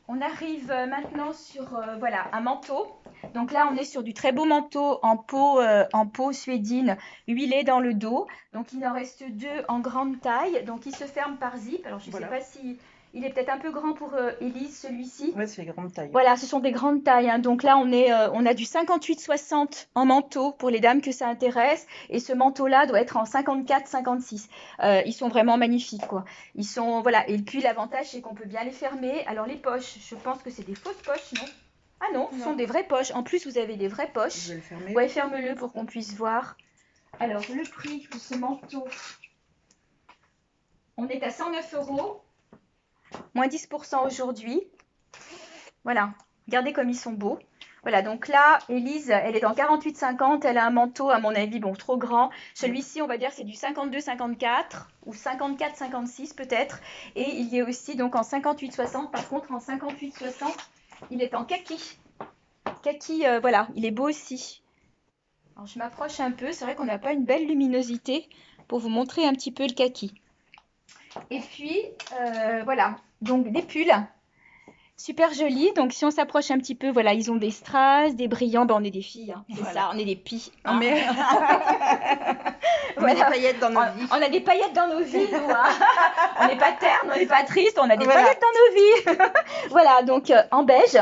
On arrive maintenant sur voilà, un manteau. Donc là, on est sur du très beau manteau en peau suédine, huilé dans le dos. Donc il en reste 2 en grande taille. Donc il se ferme par zip. Alors je ne sais pas si... Il est peut-être un peu grand pour Elise, celui-ci. Oui, c'est grande taille. Voilà, ce sont des grandes tailles, hein. Donc là, on a du 58-60 en manteau pour les dames que ça intéresse. Et ce manteau-là doit être en 54-56. Ils sont vraiment magnifiques, quoi. Ils sont, voilà. Et puis l'avantage, c'est qu'on peut bien les fermer. Alors les poches, je pense que c'est des fausses poches, non? Ah non, ce sont des vraies poches. En plus, vous avez des vraies poches. Je vais le fermer. Ouais, ferme-le pour qu'on puisse voir. Alors, le prix de ce manteau, on est à 109 €. Moins 10% aujourd'hui. Voilà, regardez comme ils sont beaux. Voilà, donc là, Élise, elle est en 48-50. Elle a un manteau, à mon avis, bon, trop grand. Celui-ci, on va dire, c'est du 52-54 ou 54-56 peut-être. Et il est aussi donc en 58-60. Par contre, en 58-60, il est en kaki. Kaki, voilà, il est beau aussi. Alors, je m'approche un peu. C'est vrai qu'on n'a pas une belle luminosité pour vous montrer un petit peu le kaki. Et puis, voilà, donc des pulls. Super joli. Donc, si on s'approche un petit peu, voilà, ils ont des strass, des brillants. Ben, on est des filles, hein. C'est Voilà. ça, on est des pies. Non, mais on a Voilà. des paillettes dans nos vies. On a des paillettes dans nos vies, nous, hein. On n'est pas terne, on n'est pas triste, on a des Voilà. paillettes dans nos vies. Voilà, donc en beige.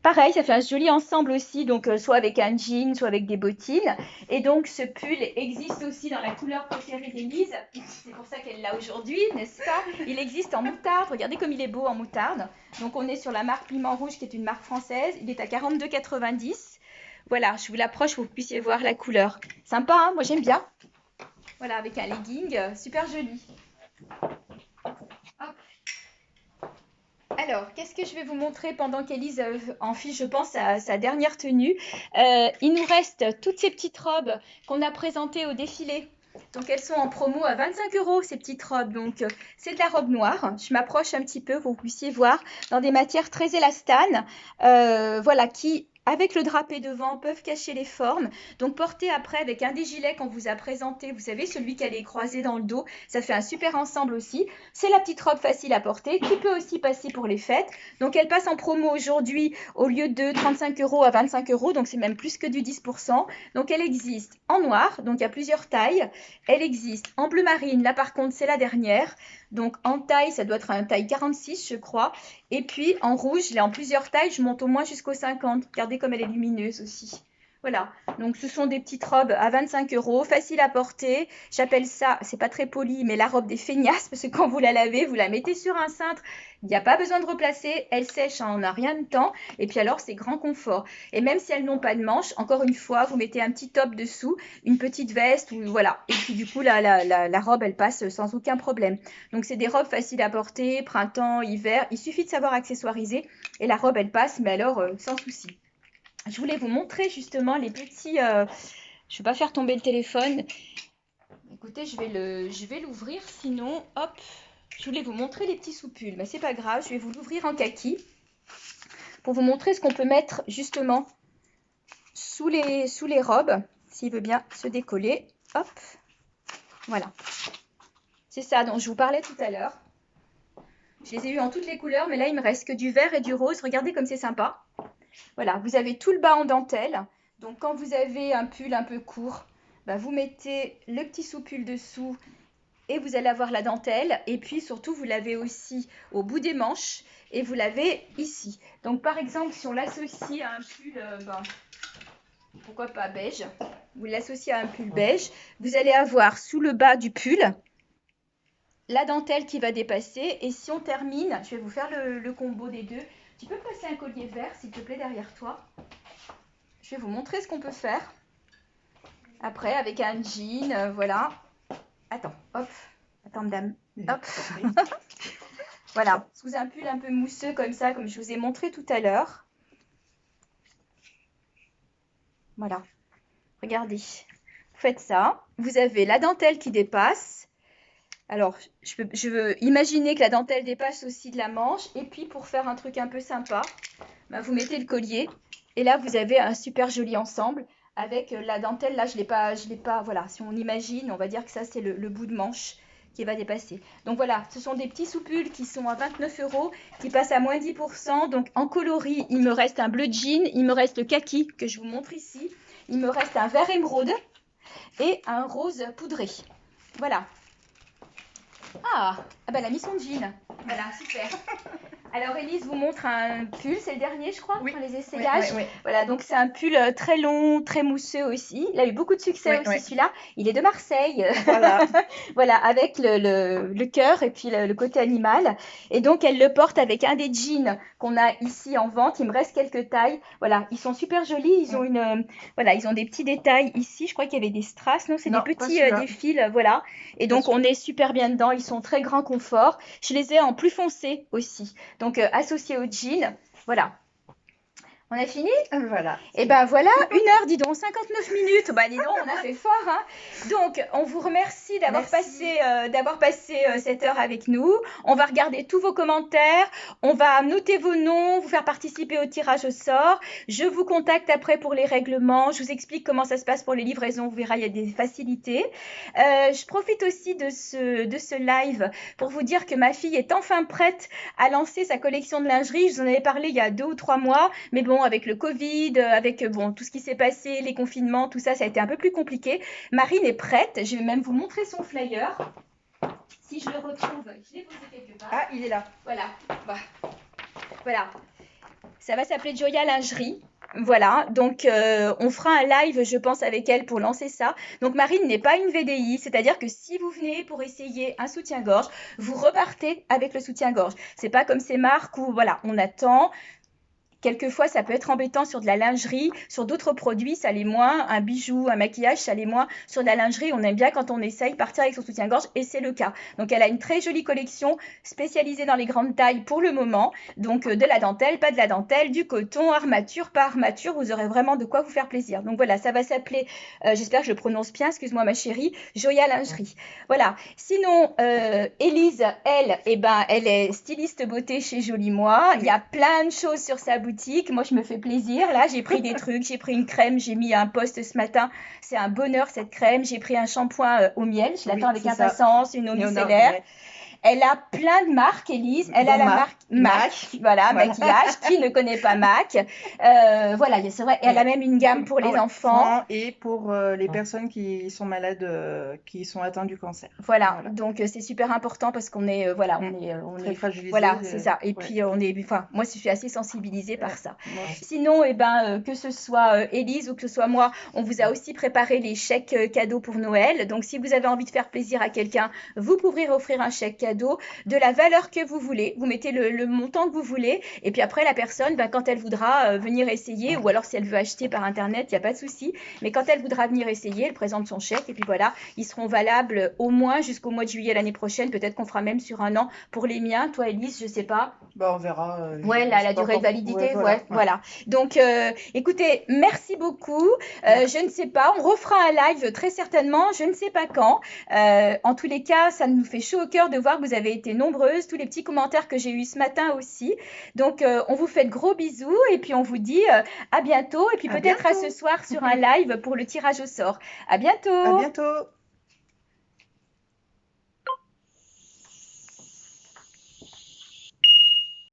Pareil, ça fait un joli ensemble aussi, donc soit avec un jean, soit avec des bottines. Et donc ce pull existe aussi dans la couleur préférée d'Élise. C'est pour ça qu'elle l'a aujourd'hui, n'est-ce pas? Il existe en moutarde. Regardez comme il est beau en moutarde. Donc on est sur la marque Piment Rouge, qui est une marque française. Il est à 42,90. Voilà, je vous l'approche pour que vous puissiez voir la couleur. Sympa, hein? Moi j'aime bien. Voilà, avec un legging super joli. Hop. Alors, qu'est-ce que je vais vous montrer pendant qu'Élise enfiche, je pense, sa dernière tenue. Il nous reste toutes ces petites robes qu'on a présentées au défilé. Donc, elles sont en promo à 25 €, ces petites robes. Donc, c'est de la robe noire. Je m'approche un petit peu pour que vous puissiez voir dans des matières très élastanes. Voilà, qui, avec le drapé devant, peuvent cacher les formes. Donc, porter après avec un des gilets qu'on vous a présenté, vous savez, celui qui a les croisés dans le dos, ça fait un super ensemble aussi. C'est la petite robe facile à porter qui peut aussi passer pour les fêtes. Donc, elle passe en promo aujourd'hui au lieu de 35 € à 25 €. Donc, c'est même plus que du 10%. Donc, elle existe en noir. Donc, il y a plusieurs tailles. Elle existe en bleu marine. Là, par contre, c'est la dernière. Donc, en taille, ça doit être un taille 46, je crois. Et puis, en rouge, je l'ai en plusieurs tailles. Je monte au moins jusqu'au 50. Regardez comme elle est lumineuse aussi. Voilà, donc ce sont des petites robes à 25 €, faciles à porter. J'appelle ça, c'est pas très poli, mais la robe des feignasses, parce que quand vous la lavez, vous la mettez sur un cintre, il n'y a pas besoin de replacer, elle sèche en un rien de temps, et puis alors c'est grand confort. Et même si elles n'ont pas de manches, encore une fois, vous mettez un petit top dessous, une petite veste, ou voilà, et puis du coup la robe elle passe sans aucun problème. Donc c'est des robes faciles à porter, printemps, hiver, il suffit de savoir accessoiriser, et la robe elle passe, mais alors sans souci. Je voulais vous montrer justement les petits... je ne vais pas faire tomber le téléphone. Écoutez, je vais l'ouvrir, sinon, hop, je voulais vous montrer les petits sous-pulls. Mais c'est pas grave, je vais vous l'ouvrir en kaki pour vous montrer ce qu'on peut mettre justement sous les robes, s'il veut bien se décoller. Hop, voilà. C'est ça dont je vous parlais tout à l'heure. Je les ai eus en toutes les couleurs, mais là, il me reste que du vert et du rose. Regardez comme c'est sympa. Voilà, vous avez tout le bas en dentelle. Donc, quand vous avez un pull un peu court, bah, vous mettez le petit sous-pull dessous et vous allez avoir la dentelle. Et puis, surtout, vous l'avez aussi au bout des manches et vous l'avez ici. Donc, par exemple, si on l'associe à un pull, pourquoi pas beige, vous l'associez à un pull beige, vous allez avoir sous le bas du pull la dentelle qui va dépasser. Et si on termine, je vais vous faire le combo des deux. Tu peux passer un collier vert, s'il te plaît, derrière toi. Je vais vous montrer ce qu'on peut faire. Après, avec un jean, voilà. Attends, hop. Attends, madame. Hop. Voilà. Sous un pull un peu mousseux comme ça, comme je vous ai montré tout à l'heure. Voilà. Regardez. Vous faites ça. Vous avez la dentelle qui dépasse. Alors, je veux imaginer que la dentelle dépasse aussi de la manche. Et puis, pour faire un truc un peu sympa, bah, vous mettez le collier. Et là, vous avez un super joli ensemble avec la dentelle. Là, je l'ai pas, voilà, si on imagine, on va dire que ça, c'est le bout de manche qui va dépasser. Donc voilà, ce sont des petits sous-pulls qui sont à 29 €, qui passent à moins 10%. Donc en coloris, il me reste un bleu jean, il me reste le kaki que je vous montre ici. Il me reste un vert émeraude et un rose poudré. Voilà. Ah ben elle a mis son jean. Voilà, super. Alors Élise vous montre un pull, c'est le dernier je crois, oui. pour les essayages. Oui. Voilà, donc c'est un pull très long, très mousseux aussi. Il a eu beaucoup de succès aussi celui-là. Il est de Marseille. Voilà. Voilà, avec le cœur et puis le côté animal. Et donc elle le porte avec un des jeans qu'on a ici en vente. Il me reste quelques tailles. Voilà, ils sont super jolis. Ils ont voilà, ils ont des petits détails ici. Je crois qu'il y avait des strass. Non, c'est des petits des fils. Voilà. Et donc on est super bien dedans. Ils sont très grand confort. Je les ai en plus foncé aussi. Donc associé au jean, voilà. On a fini? Voilà. Et ben voilà, 1 heure, dis donc, 59 minutes. Bah dis donc, on a fait fort, hein. Donc, on vous remercie d'avoir Merci. passé cette heure avec nous. On va regarder tous vos commentaires. On va noter vos noms, vous faire participer au tirage au sort. Je vous contacte après pour les règlements. Je vous explique comment ça se passe pour les livraisons. Vous verrez, il y a des facilités. Je profite aussi de ce live pour vous dire que ma fille est enfin prête à lancer sa collection de lingerie. Je vous en avais parlé il y a 2 ou 3 mois, mais bon, avec le Covid, avec bon, tout ce qui s'est passé, les confinements, tout ça, ça a été un peu plus compliqué. Marine est prête. Je vais même vous montrer son flyer. Si je le retrouve, je l'ai posé quelque part. Ah, il est là. Voilà. Voilà. Ça va s'appeler Joya Lingerie. Voilà, donc on fera un live, je pense, avec elle pour lancer ça. Donc Marine n'est pas une VDI, c'est-à-dire que si vous venez pour essayer un soutien-gorge, vous repartez avec le soutien-gorge. C'est pas comme ces marques où, voilà, on attend. Quelquefois, ça peut être embêtant sur de la lingerie. Sur d'autres produits, ça l'est moins. Un bijou, un maquillage, ça l'est moins. Sur de la lingerie, on aime bien quand on essaye partir avec son soutien-gorge et c'est le cas. Donc, elle a une très jolie collection spécialisée dans les grandes tailles pour le moment. Donc, de la dentelle, pas de la dentelle, du coton, armature, pas armature. Vous aurez vraiment de quoi vous faire plaisir. Donc, voilà, ça va s'appeler, j'espère que je le prononce bien, excuse-moi ma chérie, Joya Lingerie. Voilà. Sinon, Élise, elle, eh ben, elle est styliste beauté chez Jolie Moi. Il y a plein de choses sur sa boutique. Moi, je me fais plaisir. Là, j'ai pris des trucs. J'ai pris une crème. J'ai mis un post ce matin. C'est un bonheur, cette crème. J'ai pris un shampoing au miel. Je l'attends avec impatience. Une eau micellaire. Elle a plein de marques, Élise. Elle a la marque MAC, voilà, maquillage. Qui ne connaît pas MAC? Voilà, c'est vrai. Elle a même une gamme pour les enfants. Et pour les personnes qui sont malades, qui sont atteintes du cancer. Voilà. Donc c'est super important parce qu'on est, voilà, on très est fragilisé. Voilà, c'est ça. Et puis on est, enfin, moi je suis assez sensibilisée par ça. Sinon, eh ben, que ce soit Élise ou que ce soit moi, on vous a aussi préparé les chèques cadeaux pour Noël. Donc si vous avez envie de faire plaisir à quelqu'un, vous pourrez offrir un chèque cadeau de la valeur que vous voulez. Vous mettez le montant que vous voulez. Et puis après, la personne, ben, quand elle voudra venir essayer, ou alors si elle veut acheter par Internet, il n'y a pas de souci. Mais quand elle voudra venir essayer, elle présente son chèque. Et puis voilà, ils seront valables au moins jusqu'au mois de juillet l'année prochaine. Peut-être qu'on fera même sur un an pour les miens. Toi, Élise, je sais pas. Bah, on verra. Ouais, la durée de validité. Voilà. Donc, écoutez, merci beaucoup. Je ne sais pas, on refera un live très certainement. Je ne sais pas quand. En tous les cas, ça nous fait chaud au cœur de voir que vous avez été nombreuses. Tous les petits commentaires que j'ai eus ce matin aussi. Donc, on vous fait de gros bisous et puis on vous dit à bientôt. Et puis peut-être à ce soir sur un live pour le tirage au sort. À bientôt. À bientôt.